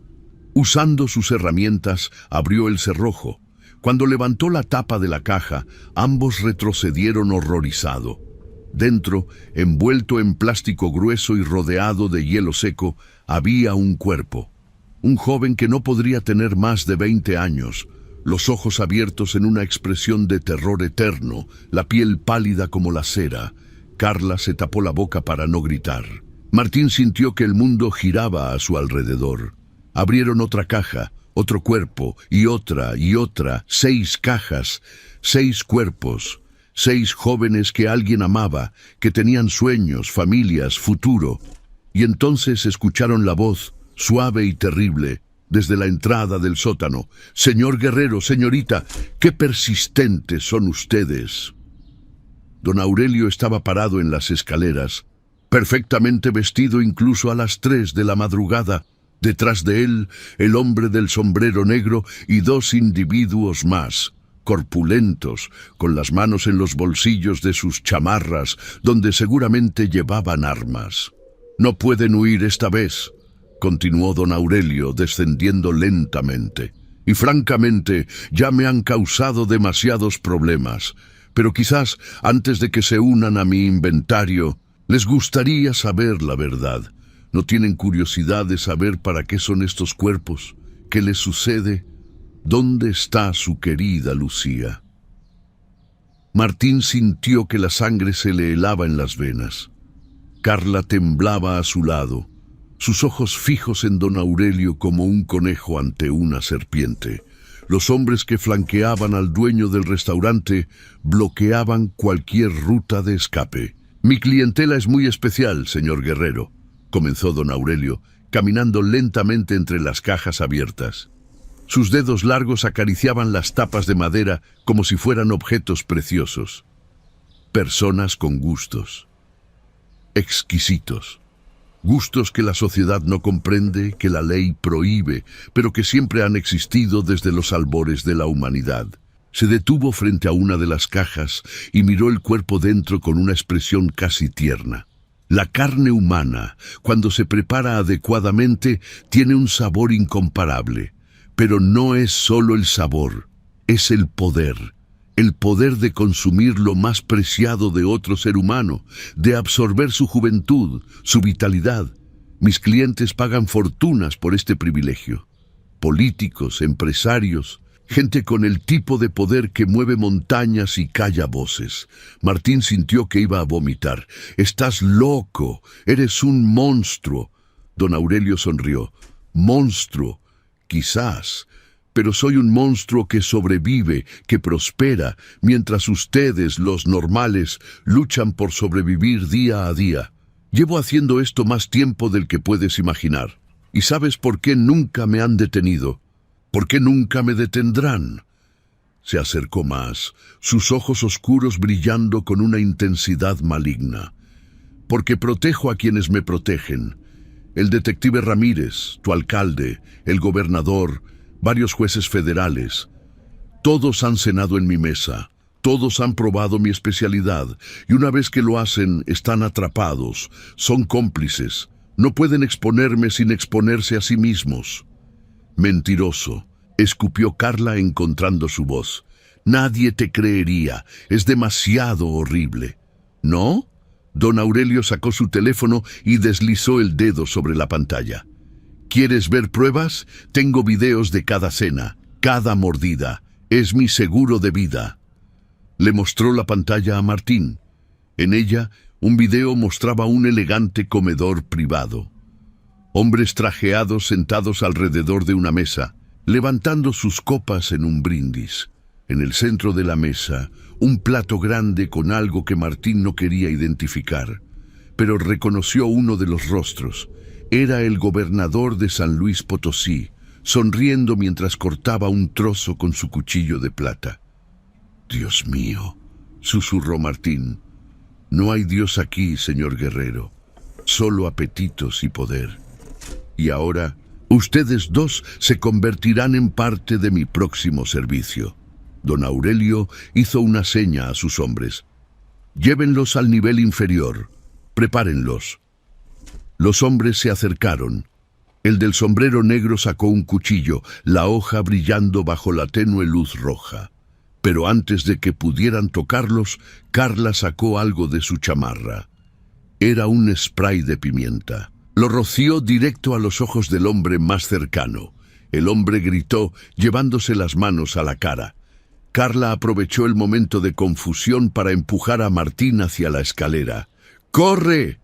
Usando sus herramientas, abrió el cerrojo. Cuando levantó la tapa de la caja, ambos retrocedieron horrorizados. Dentro, envuelto en plástico grueso y rodeado de hielo seco, había un cuerpo. Un joven que no podría tener más de 20 años, los ojos abiertos en una expresión de terror eterno, la piel pálida como la cera. Carla se tapó la boca para no gritar. Martín sintió que el mundo giraba a su alrededor. Abrieron otra caja, otro cuerpo, y otra, 6 cajas, 6 cuerpos. 6 jóvenes que alguien amaba, que tenían sueños, familias, futuro. Y entonces escucharon la voz, suave y terrible, desde la entrada del sótano. «Señor guerrero, señorita, qué persistentes son ustedes». Don Aurelio estaba parado en las escaleras, perfectamente vestido incluso a las 3 de la madrugada. Detrás de él, el hombre del sombrero negro y 2 individuos más, corpulentos, con las manos en los bolsillos de sus chamarras, donde seguramente llevaban armas. «No pueden huir esta vez», continuó don Aurelio, descendiendo lentamente. «Y francamente, ya me han causado demasiados problemas. Pero quizás, antes de que se unan a mi inventario, les gustaría saber la verdad. ¿No tienen curiosidad de saber para qué son estos cuerpos? ¿Qué les sucede? ¿Dónde está su querida Lucía?» Martín sintió que la sangre se le helaba en las venas. Carla temblaba a su lado, sus ojos fijos en don Aurelio como un conejo ante una serpiente. Los hombres que flanqueaban al dueño del restaurante bloqueaban cualquier ruta de escape. «Mi clientela es muy especial, señor guerrero», comenzó don Aurelio, caminando lentamente entre las cajas abiertas. Sus dedos largos acariciaban las tapas de madera como si fueran objetos preciosos. Personas con gustos. Exquisitos. Gustos que la sociedad no comprende, que la ley prohíbe, pero que siempre han existido desde los albores de la humanidad. Se detuvo frente a una de las cajas y miró el cuerpo dentro con una expresión casi tierna. La carne humana, cuando se prepara adecuadamente, tiene un sabor incomparable. Pero no es solo el sabor, es el poder de consumir lo más preciado de otro ser humano, de absorber su juventud, su vitalidad. Mis clientes pagan fortunas por este privilegio. Políticos, empresarios, gente con el tipo de poder que mueve montañas y calla voces. Martín sintió que iba a vomitar. «Estás loco, eres un monstruo». Don Aurelio sonrió. «Monstruo, quizás, pero soy un monstruo que sobrevive, que prospera, mientras ustedes, los normales, luchan por sobrevivir día a día. Llevo haciendo esto más tiempo del que puedes imaginar. ¿Y sabes por qué nunca me han detenido? ¿Por qué nunca me detendrán?» Se acercó más, sus ojos oscuros brillando con una intensidad maligna. «Porque protejo a quienes me protegen. El detective Ramírez, tu alcalde, el gobernador, varios jueces federales. Todos han cenado en mi mesa, todos han probado mi especialidad, y una vez que lo hacen, están atrapados, son cómplices. No pueden exponerme sin exponerse a sí mismos». «Mentiroso», escupió Carla encontrando su voz. «Nadie te creería, es demasiado horrible». «¿No?» Don Aurelio sacó su teléfono y deslizó el dedo sobre la pantalla. «¿Quieres ver pruebas? Tengo videos de cada cena, cada mordida. Es mi seguro de vida». Le mostró la pantalla a Martín. En ella, un video mostraba un elegante comedor privado. Hombres trajeados sentados alrededor de una mesa, levantando sus copas en un brindis. En el centro de la mesa, un plato grande con algo que Martín no quería identificar, pero reconoció uno de los rostros. Era el gobernador de San Luis Potosí, sonriendo mientras cortaba un trozo con su cuchillo de plata. «Dios mío», susurró Martín. «No hay Dios aquí, señor guerrero, solo apetitos y poder. Y ahora, ustedes dos se convertirán en parte de mi próximo servicio». Don Aurelio hizo una seña a sus hombres. «Llévenlos al nivel inferior. Prepárenlos». Los hombres se acercaron. El del sombrero negro sacó un cuchillo, la hoja brillando bajo la tenue luz roja. Pero antes de que pudieran tocarlos, Carla sacó algo de su chamarra. Era un spray de pimienta. Lo roció directo a los ojos del hombre más cercano. El hombre gritó, llevándose las manos a la cara. Carla aprovechó el momento de confusión para empujar a Martín hacia la escalera. «¡Corre!».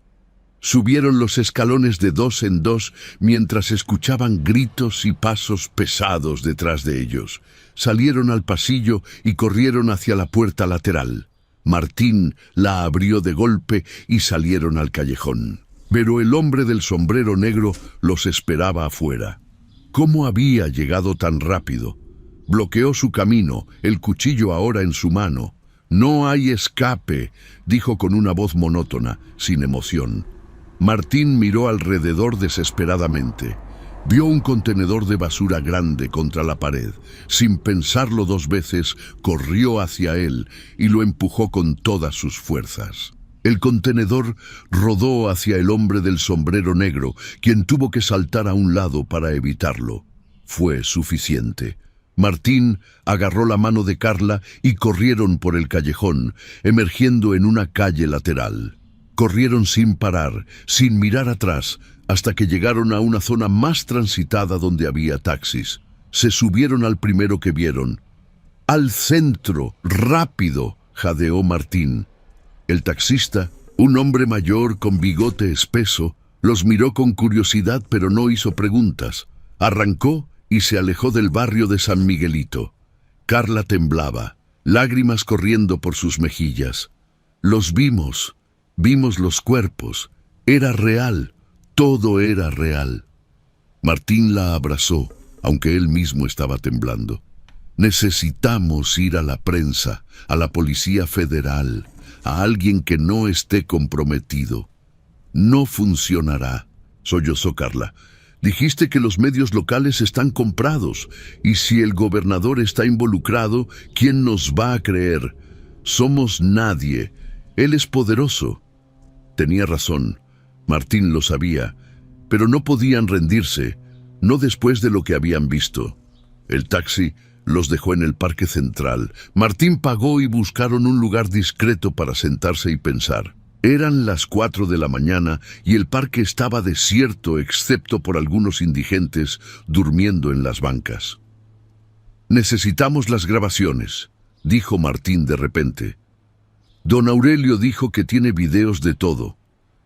Subieron los escalones de 2 en 2 mientras escuchaban gritos y pasos pesados detrás de ellos. Salieron al pasillo y corrieron hacia la puerta lateral. Martín la abrió de golpe y salieron al callejón. Pero el hombre del sombrero negro los esperaba afuera. ¿Cómo había llegado tan rápido? Bloqueó su camino, el cuchillo ahora en su mano. «No hay escape», dijo con una voz monótona, sin emoción. Martín miró alrededor desesperadamente. Vio un contenedor de basura grande contra la pared. Sin pensarlo dos veces, corrió hacia él y lo empujó con todas sus fuerzas. El contenedor rodó hacia el hombre del sombrero negro, quien tuvo que saltar a un lado para evitarlo. Fue suficiente. Martín agarró la mano de Carla y corrieron por el callejón, emergiendo en una calle lateral. Corrieron sin parar, sin mirar atrás, hasta que llegaron a una zona más transitada donde había taxis. Se subieron al primero que vieron. «¡Al centro! ¡Rápido!», jadeó Martín. El taxista, un hombre mayor con bigote espeso, los miró con curiosidad pero no hizo preguntas. Arrancó y se alejó del barrio de San Miguelito. Carla temblaba, lágrimas corriendo por sus mejillas. Los vimos los cuerpos. Era real, todo era real. Martín la abrazó, aunque él mismo estaba temblando. Necesitamos ir a la prensa, a la Policía Federal, a alguien que no esté comprometido. No funcionará, sollozó Carla. Dijiste que los medios locales están comprados, y si el gobernador está involucrado, ¿quién nos va a creer? Somos nadie. Él es poderoso. Tenía razón. Martín lo sabía, pero no podían rendirse, no después de lo que habían visto. El taxi los dejó en el parque central. Martín pagó y buscaron un lugar discreto para sentarse y pensar. Eran las 4 de la mañana y el parque estaba desierto excepto por algunos indigentes durmiendo en las bancas. «Necesitamos las grabaciones», dijo Martín de repente. «Don Aurelio dijo que tiene videos de todo.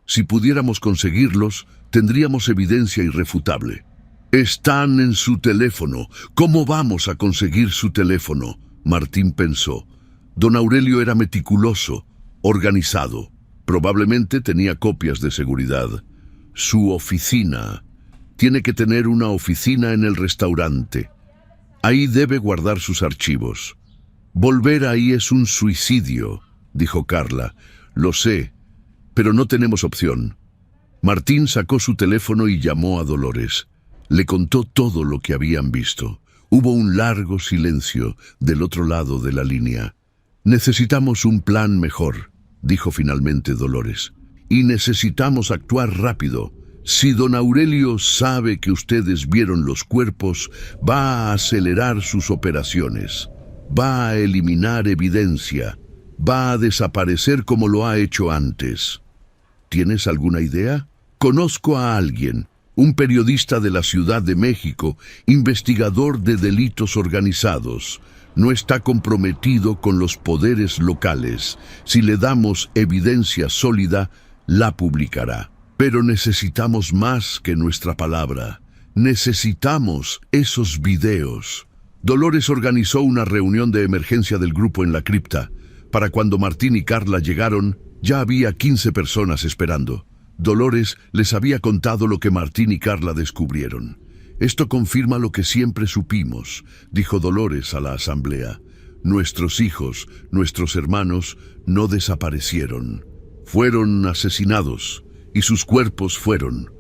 Si pudiéramos conseguirlos, tendríamos evidencia irrefutable». «Están en su teléfono. ¿Cómo vamos a conseguir su teléfono?», Martín pensó. Don Aurelio era meticuloso, organizado. Probablemente tenía copias de seguridad. Su oficina. Tiene que tener una oficina en el restaurante. Ahí debe guardar sus archivos. «Volver ahí es un suicidio», dijo Carla. «Lo sé, pero no tenemos opción». Martín sacó su teléfono y llamó a Dolores. Le contó todo lo que habían visto. Hubo un largo silencio del otro lado de la línea. «Necesitamos un plan mejor», dijo finalmente Dolores. «Y necesitamos actuar rápido. Si don Aurelio sabe que ustedes vieron los cuerpos, va a acelerar sus operaciones. Va a eliminar evidencia. Va a desaparecer como lo ha hecho antes». «¿Tienes alguna idea?» «Conozco a alguien, un periodista de la Ciudad de México, investigador de delitos organizados. No está comprometido con los poderes locales. Si le damos evidencia sólida, la publicará. Pero necesitamos más que nuestra palabra. Necesitamos esos videos». Dolores organizó una reunión de emergencia del grupo en la cripta. Para cuando Martín y Carla llegaron, ya había 15 personas esperando. Dolores les había contado lo que Martín y Carla descubrieron. «Esto confirma lo que siempre supimos», dijo Dolores a la asamblea. «Nuestros hijos, nuestros hermanos, no desaparecieron. Fueron asesinados, y sus cuerpos fueron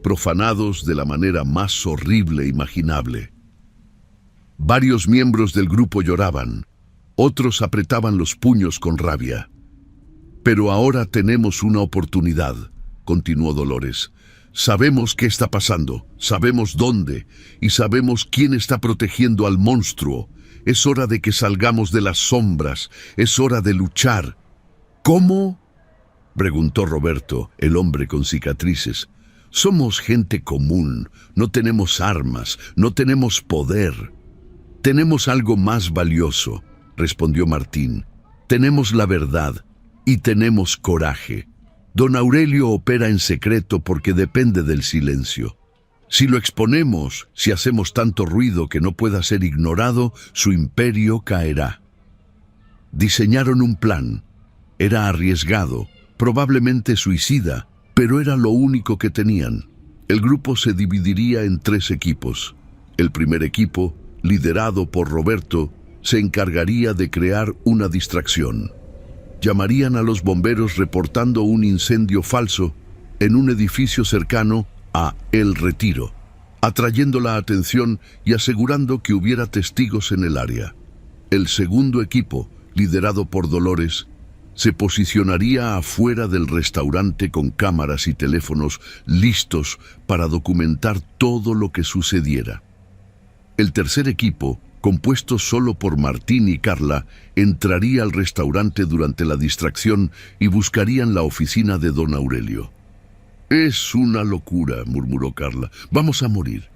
profanados de la manera más horrible imaginable». Varios miembros del grupo lloraban. Otros apretaban los puños con rabia. «Pero ahora tenemos una oportunidad», continuó Dolores. «Sabemos qué está pasando, sabemos dónde, y sabemos quién está protegiendo al monstruo. Es hora de que salgamos de las sombras, es hora de luchar». «¿Cómo?», preguntó Roberto, el hombre con cicatrices. «Somos gente común, no tenemos armas, no tenemos poder». «Tenemos algo más valioso», respondió Martín. «Tenemos la verdad y tenemos coraje. Don Aurelio opera en secreto porque depende del silencio. Si lo exponemos, si hacemos tanto ruido que no pueda ser ignorado, su imperio caerá». Diseñaron un plan. Era arriesgado, probablemente suicida, pero era lo único que tenían. El grupo se dividiría en 3 equipos. El primer equipo, liderado por Roberto, se encargaría de crear una distracción. Llamarían a los bomberos reportando un incendio falso en un edificio cercano a El Retiro, atrayendo la atención y asegurando que hubiera testigos en el área. El segundo equipo, liderado por Dolores, se posicionaría afuera del restaurante con cámaras y teléfonos listos para documentar todo lo que sucediera. El tercer equipo, compuesto solo por Martín y Carla, entraría al restaurante durante la distracción y buscarían la oficina de don Aurelio. «Es una locura», murmuró Carla. «Vamos a morir».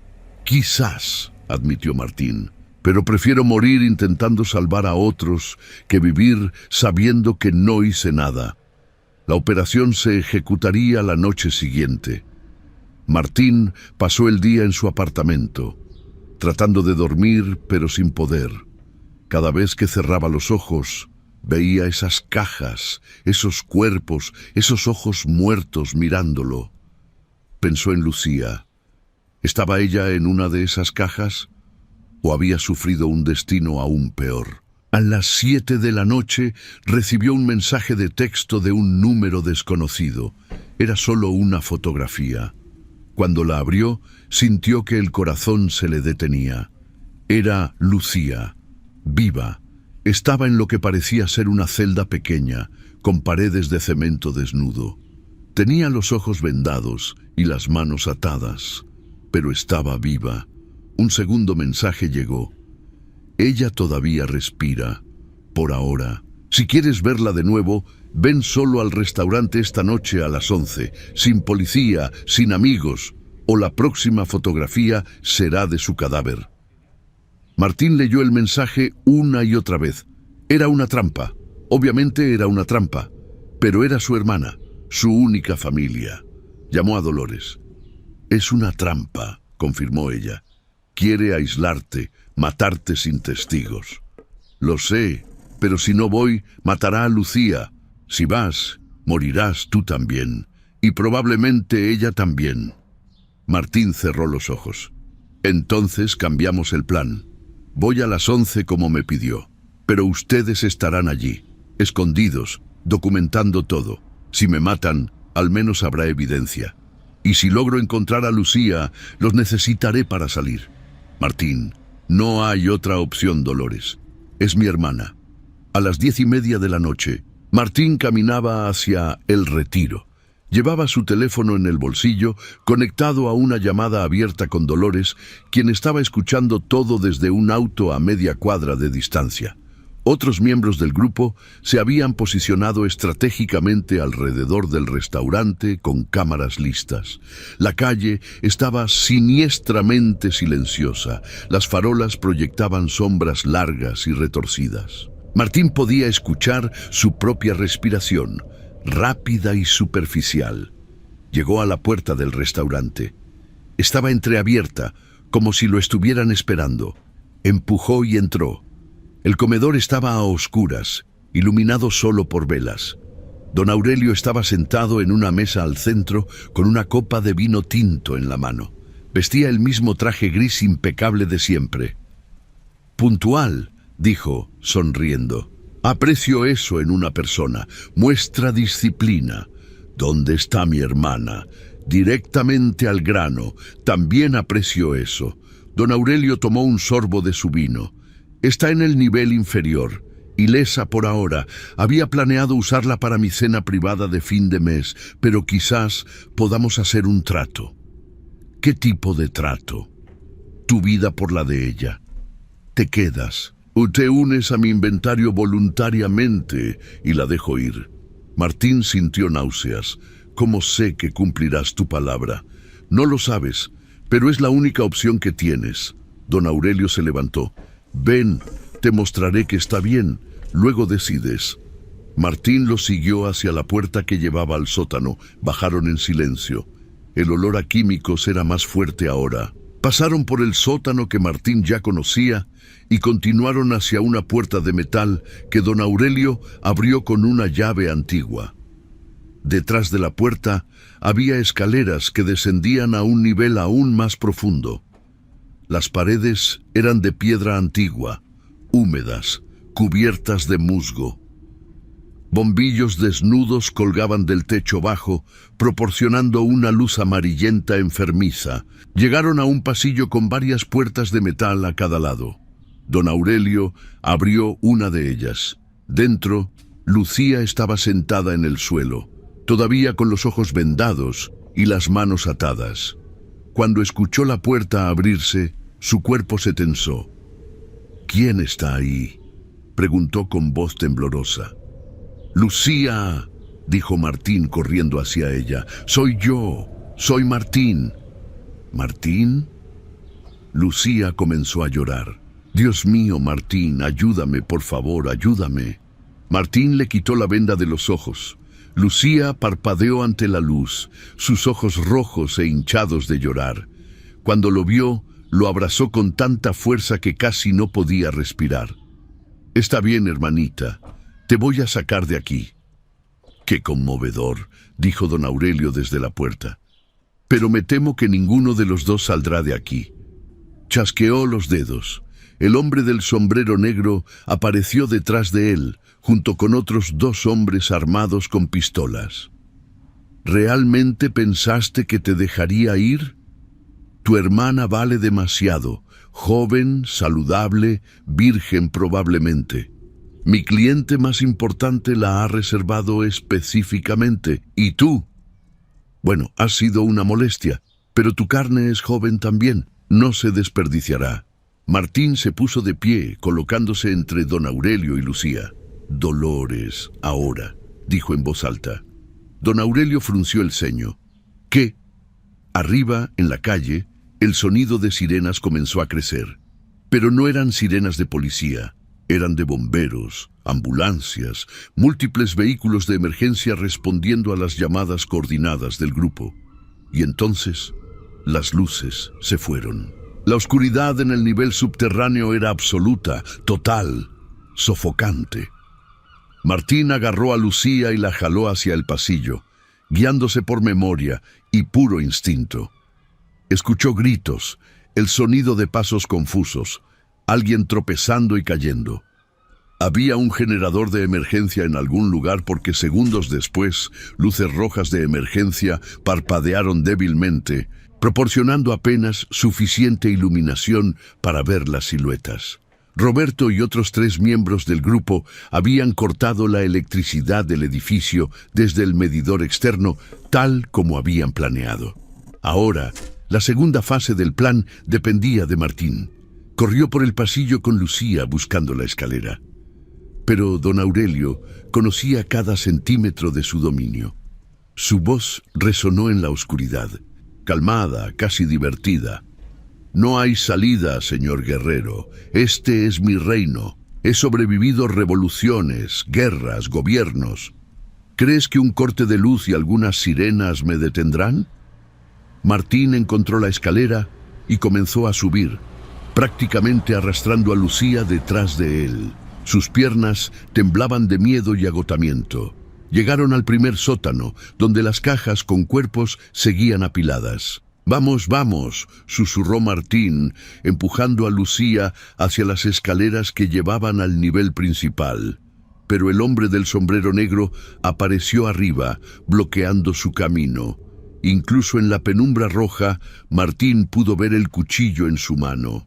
«Quizás», admitió Martín, «pero prefiero morir intentando salvar a otros que vivir sabiendo que no hice nada». La operación se ejecutaría la noche siguiente. Martín pasó el día en su apartamento, tratando de dormir, pero sin poder. Cada vez que cerraba los ojos, veía esas cajas, esos cuerpos, esos ojos muertos mirándolo. Pensó en Lucía. ¿Estaba ella en una de esas cajas? ¿O había sufrido un destino aún peor? A las 7 de la noche recibió un mensaje de texto de un número desconocido. Era solo una fotografía. Cuando la abrió, sintió que el corazón se le detenía. Era Lucía, viva. Estaba en lo que parecía ser una celda pequeña, con paredes de cemento desnudo. Tenía los ojos vendados y las manos atadas, pero estaba viva. Un segundo mensaje llegó. Ella todavía respira, por ahora. Si quieres verla de nuevo, ven solo al restaurante esta noche a las 11, sin policía, sin amigos, o la próxima fotografía será de su cadáver. Martín leyó el mensaje una y otra vez. Era una trampa. Obviamente era una trampa, pero era su hermana, su única familia. Llamó a Dolores. «Es una trampa», confirmó ella. «Quiere aislarte, matarte sin testigos». «Lo sé, pero si no voy, matará a Lucía. Si vas, morirás tú también, y probablemente ella también». Martín cerró los ojos. «Entonces cambiamos el plan. Voy a las 11 como me pidió, pero ustedes estarán allí, escondidos, documentando todo. Si me matan, al menos habrá evidencia. Y si logro encontrar a Lucía, los necesitaré para salir. Martín, no hay otra opción, Dolores. Es mi hermana». A las 10:30 de la noche, Martín caminaba hacia El Retiro. Llevaba su teléfono en el bolsillo, conectado a una llamada abierta con Dolores, quien estaba escuchando todo desde un auto a media cuadra de distancia. Otros miembros del grupo se habían posicionado estratégicamente alrededor del restaurante con cámaras listas. La calle estaba siniestramente silenciosa. Las farolas proyectaban sombras largas y retorcidas. Martín podía escuchar su propia respiración, rápida y superficial. Llegó a la puerta del restaurante. Estaba entreabierta, como si lo estuvieran esperando. Empujó y entró. El comedor estaba a oscuras, iluminado solo por velas. Don Aurelio estaba sentado en una mesa al centro con una copa de vino tinto en la mano. Vestía el mismo traje gris impecable de siempre. «Puntual», dijo, sonriendo. «Aprecio eso en una persona. Muestra disciplina. ¿Dónde está mi hermana? Directamente al grano. También aprecio eso». Don Aurelio tomó un sorbo de su vino. «Está en el nivel inferior. Ilesa por ahora. Había planeado usarla para mi cena privada de fin de mes, pero quizás podamos hacer un trato». «¿Qué tipo de trato?» «Tu vida por la de ella. Te quedas. O te unes a mi inventario voluntariamente y la dejo ir». Martín sintió náuseas. «¿Cómo sé que cumplirás tu palabra? No lo sabes, pero es la única opción que tienes». Don Aurelio se levantó. «Ven, te mostraré que está bien. Luego decides». Martín lo siguió hacia la puerta que llevaba al sótano. Bajaron en silencio. El olor a químicos era más fuerte ahora. Pasaron por el sótano que Martín ya conocía y continuaron hacia una puerta de metal que don Aurelio abrió con una llave antigua. Detrás de la puerta había escaleras que descendían a un nivel aún más profundo. Las paredes eran de piedra antigua, húmedas, cubiertas de musgo. Bombillos desnudos colgaban del techo bajo, proporcionando una luz amarillenta enfermiza. Llegaron a un pasillo con varias puertas de metal a cada lado. Don Aurelio abrió una de ellas. Dentro, Lucía estaba sentada en el suelo, todavía con los ojos vendados y las manos atadas. Cuando escuchó la puerta abrirse, su cuerpo se tensó. «¿Quién está ahí?», preguntó con voz temblorosa. «Lucía», dijo Martín corriendo hacia ella. «Soy yo, soy Martín». «¿Martín?». Lucía comenzó a llorar. «Dios mío, Martín, ayúdame, por favor, ayúdame». Martín le quitó la venda de los ojos. Lucía parpadeó ante la luz, sus ojos rojos e hinchados de llorar. Cuando lo vio, lo abrazó con tanta fuerza que casi no podía respirar. «Está bien, hermanita, te voy a sacar de aquí». «Qué conmovedor», dijo don Aurelio desde la puerta. «Pero me temo que ninguno de los dos saldrá de aquí». Chasqueó los dedos. El hombre del sombrero negro apareció detrás de él, junto con otros 2 hombres armados con pistolas. «¿Realmente pensaste que te dejaría ir? Tu hermana vale demasiado, joven, saludable, virgen probablemente. Mi cliente más importante la ha reservado específicamente. ¿Y tú? Bueno, has sido una molestia, pero tu carne es joven también, no se desperdiciará». Martín se puso de pie, colocándose entre don Aurelio y Lucía. «Dolores, ahora», dijo en voz alta. Don Aurelio frunció el ceño. «¿Qué?». Arriba, en la calle, el sonido de sirenas comenzó a crecer. Pero no eran sirenas de policía, eran de bomberos, ambulancias, múltiples vehículos de emergencia respondiendo a las llamadas coordinadas del grupo. Y entonces, las luces se fueron. La oscuridad en el nivel subterráneo era absoluta, total, sofocante. Martín agarró a Lucía y la jaló hacia el pasillo, guiándose por memoria y puro instinto. Escuchó gritos, el sonido de pasos confusos, alguien tropezando y cayendo. Había un generador de emergencia en algún lugar porque segundos después, luces rojas de emergencia parpadearon débilmente, proporcionando apenas suficiente iluminación para ver las siluetas. Roberto y otros 3 miembros del grupo habían cortado la electricidad del edificio desde el medidor externo, tal como habían planeado. Ahora, la segunda fase del plan dependía de Martín. Corrió por el pasillo con Lucía buscando la escalera. Pero don Aurelio conocía cada centímetro de su dominio. Su voz resonó en la oscuridad, calmada, casi divertida. «No hay salida, señor guerrero. Este es mi reino. He sobrevivido revoluciones, guerras, gobiernos. ¿Crees que un corte de luz y algunas sirenas me detendrán?». Martín encontró la escalera y comenzó a subir, prácticamente arrastrando a Lucía detrás de él. Sus piernas temblaban de miedo y agotamiento. Llegaron al primer sótano, donde las cajas con cuerpos seguían apiladas. «Vamos, vamos», susurró Martín, empujando a Lucía hacia las escaleras que llevaban al nivel principal. Pero el hombre del sombrero negro apareció arriba, bloqueando su camino. Incluso en la penumbra roja, Martín pudo ver el cuchillo en su mano.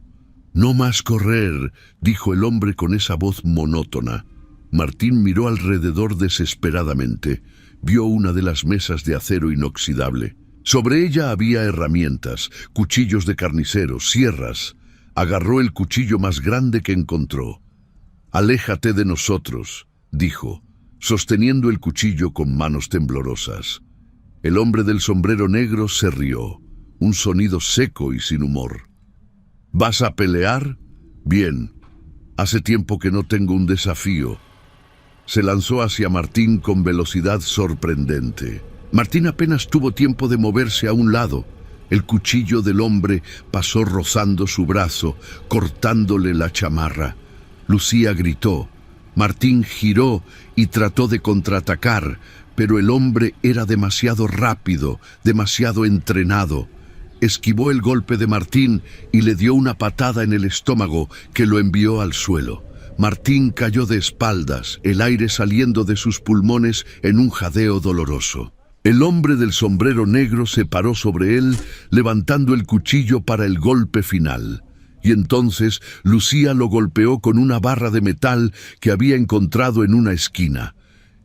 «No más correr», dijo el hombre con esa voz monótona. Martín miró alrededor desesperadamente. Vio una de las mesas de acero inoxidable. Sobre ella había herramientas, cuchillos de carnicero, sierras. Agarró el cuchillo más grande que encontró. «Aléjate de nosotros», dijo, sosteniendo el cuchillo con manos temblorosas. El hombre del sombrero negro se rió, un sonido seco y sin humor. «¿Vas a pelear? Bien. Hace tiempo que no tengo un desafío». Se lanzó hacia Martín con velocidad sorprendente. Martín apenas tuvo tiempo de moverse a un lado. El cuchillo del hombre pasó rozando su brazo, cortándole la chamarra. Lucía gritó. Martín giró y trató de contraatacar, pero el hombre era demasiado rápido, demasiado entrenado. esquivó el golpe de Martín y le dio una patada en el estómago que lo envió al suelo. Martín cayó de espaldas, el aire saliendo de sus pulmones en un jadeo doloroso. El hombre del sombrero negro se paró sobre él, levantando el cuchillo para el golpe final. Y entonces Lucía lo golpeó con una barra de metal que había encontrado en una esquina.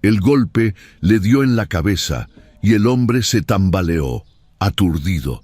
El golpe le dio en la cabeza y el hombre se tambaleó, aturdido.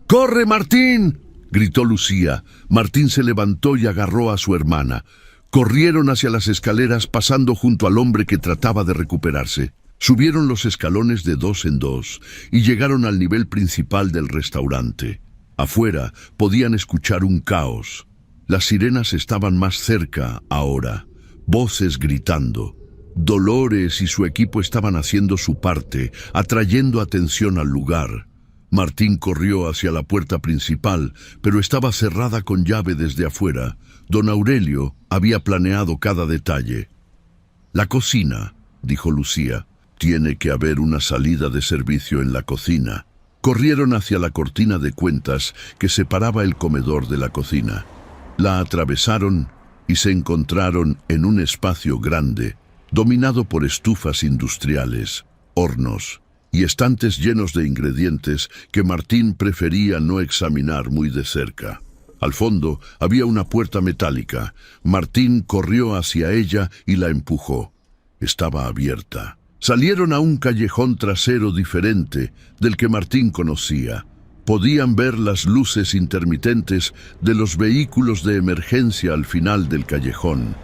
¡Corre, Martín!, gritó Lucía. Martín se levantó y agarró a su hermana. Corrieron hacia las escaleras pasando junto al hombre que trataba de recuperarse. Subieron los escalones de 2 en 2 y llegaron al nivel principal del restaurante. Afuera podían escuchar un caos. Las sirenas estaban más cerca ahora, voces gritando. Dolores y su equipo estaban haciendo su parte, atrayendo atención al lugar. Martín corrió hacia la puerta principal, pero estaba cerrada con llave desde afuera. Don Aurelio había planeado cada detalle. «La cocina», dijo Lucía. «Tiene que haber una salida de servicio en la cocina». Corrieron hacia la cortina de cuentas que separaba el comedor de la cocina. La atravesaron y se encontraron en un espacio grande, dominado por estufas industriales, hornos y estantes llenos de ingredientes que Martín prefería no examinar muy de cerca. Al fondo había una puerta metálica. Martín corrió hacia ella y la empujó. Estaba abierta. Salieron a un callejón trasero diferente del que Martín conocía. Podían ver las luces intermitentes de los vehículos de emergencia al final del callejón,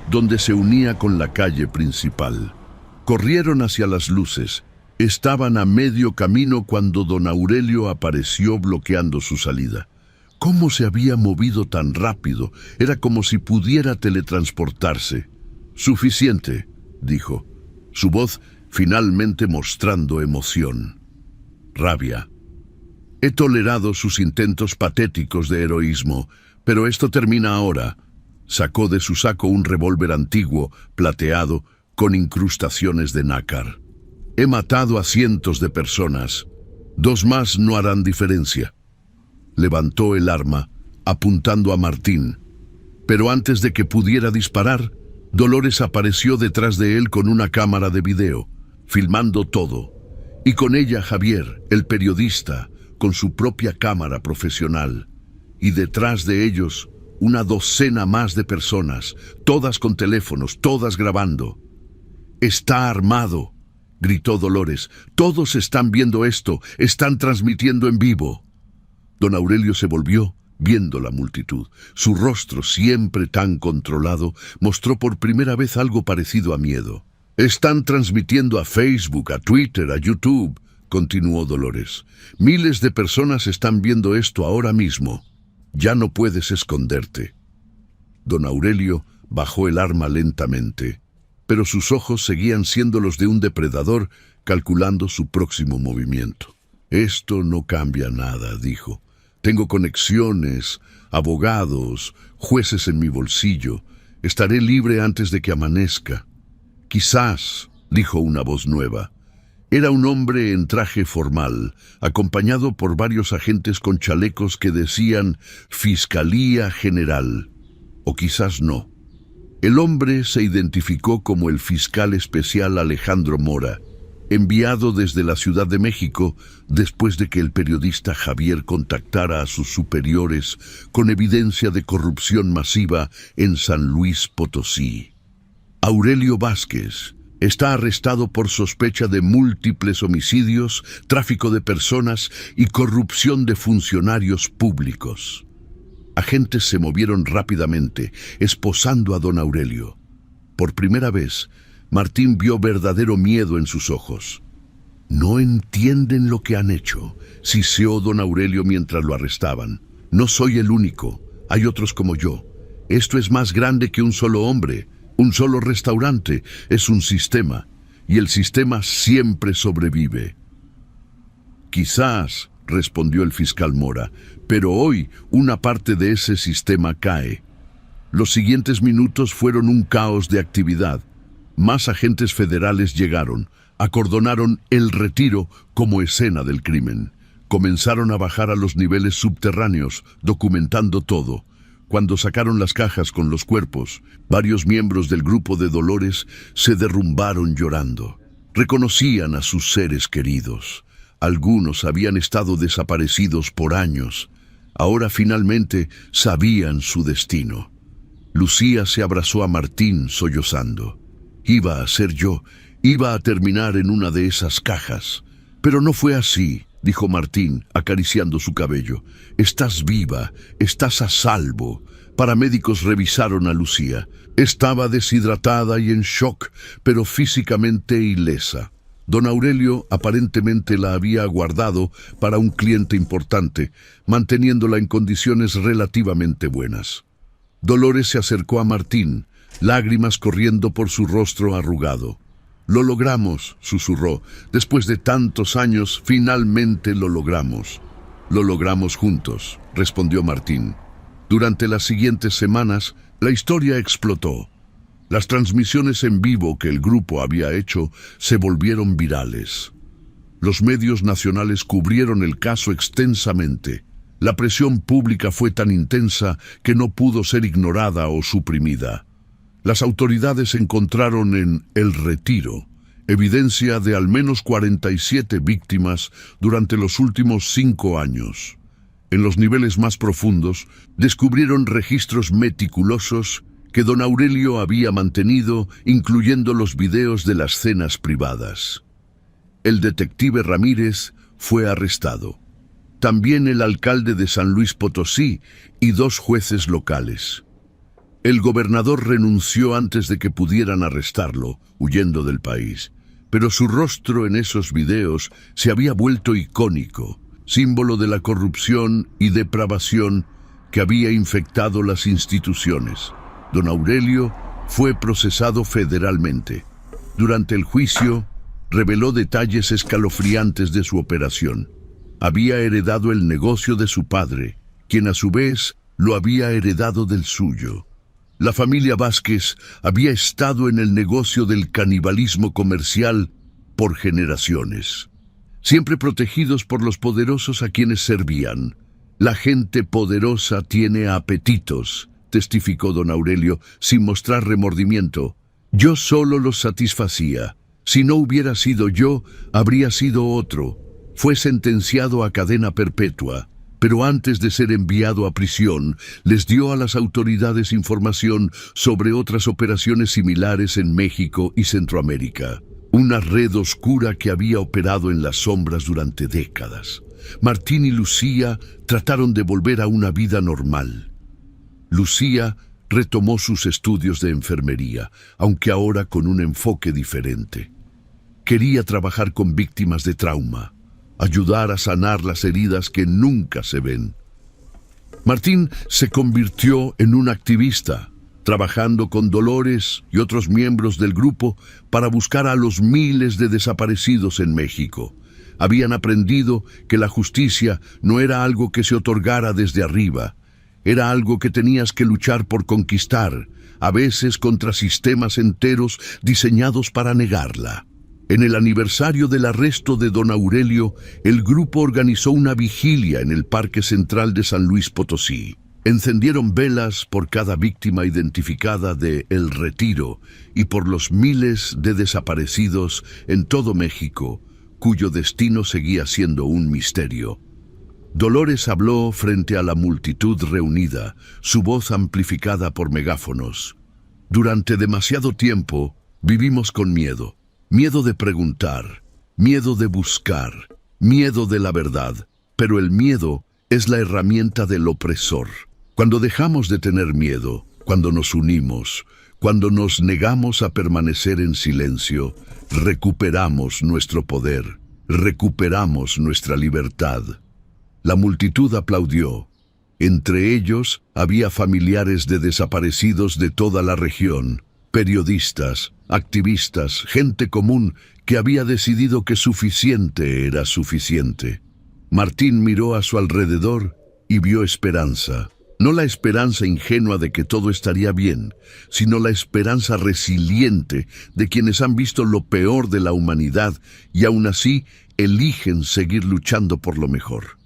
donde se unía con la calle principal. Corrieron hacia las luces. Estaban a medio camino cuando don Aurelio apareció bloqueando su salida. ¿Cómo se había movido tan rápido? Era como si pudiera teletransportarse. «Suficiente», dijo, su voz finalmente mostrando emoción. Rabia. «He tolerado sus intentos patéticos de heroísmo, pero esto termina ahora». Sacó de su saco un revólver antiguo, plateado, con incrustaciones de nácar. «He matado a cientos de personas. 2 más no harán diferencia». Levantó el arma, apuntando a Martín. Pero antes de que pudiera disparar, Dolores apareció detrás de él con una cámara de video, filmando todo. Y con ella Javier, el periodista, con su propia cámara profesional. Y detrás de ellos, una docena más de personas, todas con teléfonos, todas grabando. «Está armado», gritó Dolores. «Todos están viendo esto, están transmitiendo en vivo». Don Aurelio se volvió, viendo la multitud. Su rostro, siempre tan controlado, mostró por primera vez algo parecido a miedo. «Están transmitiendo a Facebook, a Twitter, a YouTube», continuó Dolores. «Miles de personas están viendo esto ahora mismo. Ya no puedes esconderte». Don Aurelio bajó el arma lentamente, pero sus ojos seguían siendo los de un depredador calculando su próximo movimiento. «Esto no cambia nada», dijo. «Tengo conexiones, abogados, jueces en mi bolsillo. Estaré libre antes de que amanezca». «Quizás», dijo una voz nueva. Era un hombre en traje formal, acompañado por varios agentes con chalecos que decían Fiscalía General. O quizás no. El hombre se identificó como el fiscal especial Alejandro Mora, enviado desde la Ciudad de México después de que el periodista Javier contactara a sus superiores con evidencia de corrupción masiva en San Luis Potosí. Aurelio Vázquez está arrestado por sospecha de múltiples homicidios, tráfico de personas y corrupción de funcionarios públicos. Agentes se movieron rápidamente, esposando a don Aurelio. Por primera vez, Martín vio verdadero miedo en sus ojos. «No entienden lo que han hecho», siseó don Aurelio mientras lo arrestaban. «No soy el único, hay otros como yo. Esto es más grande que un solo hombre, un solo restaurante, es un sistema, y el sistema siempre sobrevive». «Quizás», respondió el fiscal Mora, «pero hoy una parte de ese sistema cae». Los siguientes minutos fueron un caos de actividad. Más agentes federales llegaron, acordonaron el retiro como escena del crimen. Comenzaron a bajar a los niveles subterráneos, documentando todo. Cuando sacaron las cajas con los cuerpos, varios miembros del grupo de Dolores se derrumbaron llorando. Reconocían a sus seres queridos. Algunos habían estado desaparecidos por años. Ahora finalmente sabían su destino. Lucía se abrazó a Martín sollozando. Iba a ser yo, iba a terminar en una de esas cajas. Pero no fue así, dijo Martín, acariciando su cabello. Estás viva, estás a salvo. Paramédicos revisaron a Lucía. Estaba deshidratada y en shock, pero físicamente ilesa. Don Aurelio aparentemente la había guardado para un cliente importante, manteniéndola en condiciones relativamente buenas. Dolores se acercó a Martín, lágrimas corriendo por su rostro arrugado. «Lo logramos», susurró. «Después de tantos años, finalmente lo logramos». «Lo logramos juntos», respondió Martín. Durante las siguientes semanas, la historia explotó. Las transmisiones en vivo que el grupo había hecho se volvieron virales. Los medios nacionales cubrieron el caso extensamente. La presión pública fue tan intensa que no pudo ser ignorada o suprimida. Las autoridades encontraron en El Retiro evidencia de al menos 47 víctimas durante los últimos 5 años. En los niveles más profundos, descubrieron registros meticulosos que don Aurelio había mantenido, incluyendo los videos de las cenas privadas. El detective Ramírez fue arrestado. También el alcalde de San Luis Potosí y 2 jueces locales. El gobernador renunció antes de que pudieran arrestarlo, huyendo del país. Pero su rostro en esos videos se había vuelto icónico, símbolo de la corrupción y depravación que había infectado las instituciones. Don Aurelio fue procesado federalmente. Durante el juicio, reveló detalles escalofriantes de su operación. Había heredado el negocio de su padre, quien a su vez lo había heredado del suyo. La familia Vázquez había estado en el negocio del canibalismo comercial por generaciones, siempre protegidos por los poderosos a quienes servían. La gente poderosa tiene apetitos, testificó don Aurelio sin mostrar remordimiento. Yo solo los satisfacía. Si no hubiera sido yo, habría sido otro. Fue sentenciado a cadena perpetua, pero antes de ser enviado a prisión, les dio a las autoridades información sobre otras operaciones similares en México y Centroamérica. Una red oscura que había operado en las sombras durante décadas. Martín y Lucía trataron de volver a una vida normal. Lucía retomó sus estudios de enfermería, aunque ahora con un enfoque diferente. Quería trabajar con víctimas de trauma, ayudar a sanar las heridas que nunca se ven. Martín se convirtió en un activista, trabajando con Dolores y otros miembros del grupo para buscar a los miles de desaparecidos en México. Habían aprendido que la justicia no era algo que se otorgara desde arriba, era algo que tenías que luchar por conquistar, a veces contra sistemas enteros diseñados para negarla. En el aniversario del arresto de don Aurelio, el grupo organizó una vigilia en el Parque Central de San Luis Potosí. Encendieron velas por cada víctima identificada de El Retiro y por los miles de desaparecidos en todo México, cuyo destino seguía siendo un misterio. Dolores habló frente a la multitud reunida, su voz amplificada por megáfonos. Durante demasiado tiempo vivimos con miedo. Miedo de preguntar, miedo de buscar, miedo de la verdad. Pero el miedo es la herramienta del opresor. Cuando dejamos de tener miedo, cuando nos unimos, cuando nos negamos a permanecer en silencio, recuperamos nuestro poder, recuperamos nuestra libertad. La multitud aplaudió. Entre ellos había familiares de desaparecidos de toda la región, periodistas, activistas, gente común que había decidido que suficiente era suficiente. Martín miró a su alrededor y vio esperanza. No la esperanza ingenua de que todo estaría bien, sino la esperanza resiliente de quienes han visto lo peor de la humanidad y aún así eligen seguir luchando por lo mejor.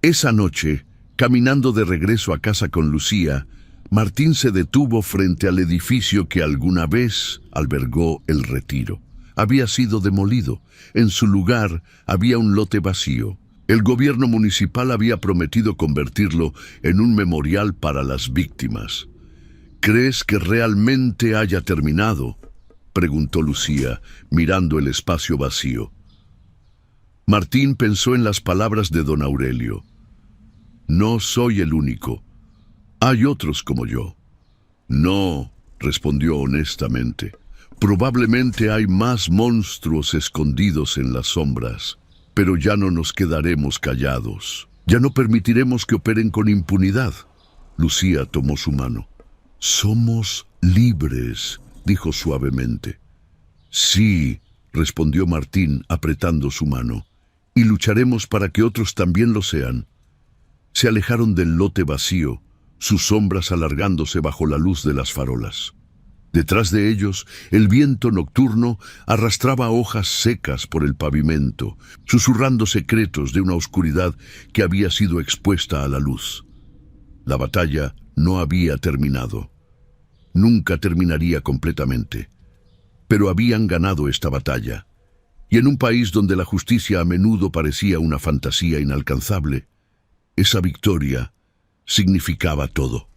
Esa noche, caminando de regreso a casa con Lucía, Martín se detuvo frente al edificio que alguna vez albergó el Retiro. Había sido demolido. En su lugar había un lote vacío. El gobierno municipal había prometido convertirlo en un memorial para las víctimas. ¿Crees que realmente haya terminado?, preguntó Lucía, mirando el espacio vacío. Martín pensó en las palabras de don Aurelio. No soy el único. Hay otros como yo. No, respondió honestamente. Probablemente hay más monstruos escondidos en las sombras, pero ya no nos quedaremos callados. Ya no permitiremos que operen con impunidad. Lucía tomó su mano. Somos libres, dijo suavemente. Sí, respondió Martín apretando su mano, y lucharemos para que otros también lo sean. Se alejaron del lote vacío, sus sombras alargándose bajo la luz de las farolas. Detrás de ellos, el viento nocturno arrastraba hojas secas por el pavimento, susurrando secretos de una oscuridad que había sido expuesta a la luz. La batalla no había terminado. Nunca terminaría completamente. Pero habían ganado esta batalla. Y en un país donde la justicia a menudo parecía una fantasía inalcanzable, esa victoria significaba todo.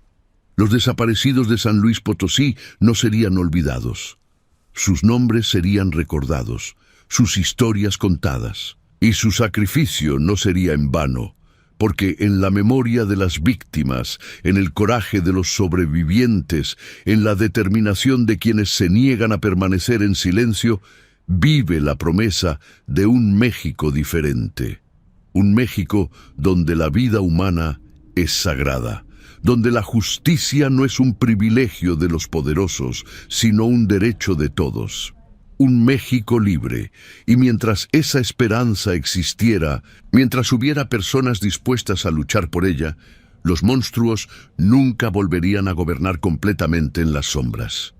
Los desaparecidos de San Luis Potosí no serían olvidados. Sus nombres serían recordados, sus historias contadas, y su sacrificio no sería en vano, porque en la memoria de las víctimas, en el coraje de los sobrevivientes, en la determinación de quienes se niegan a permanecer en silencio, vive la promesa de un México diferente. Un México donde la vida humana es sagrada, donde la justicia no es un privilegio de los poderosos, sino un derecho de todos. Un México libre, y mientras esa esperanza existiera, mientras hubiera personas dispuestas a luchar por ella, los monstruos nunca volverían a gobernar completamente en las sombras.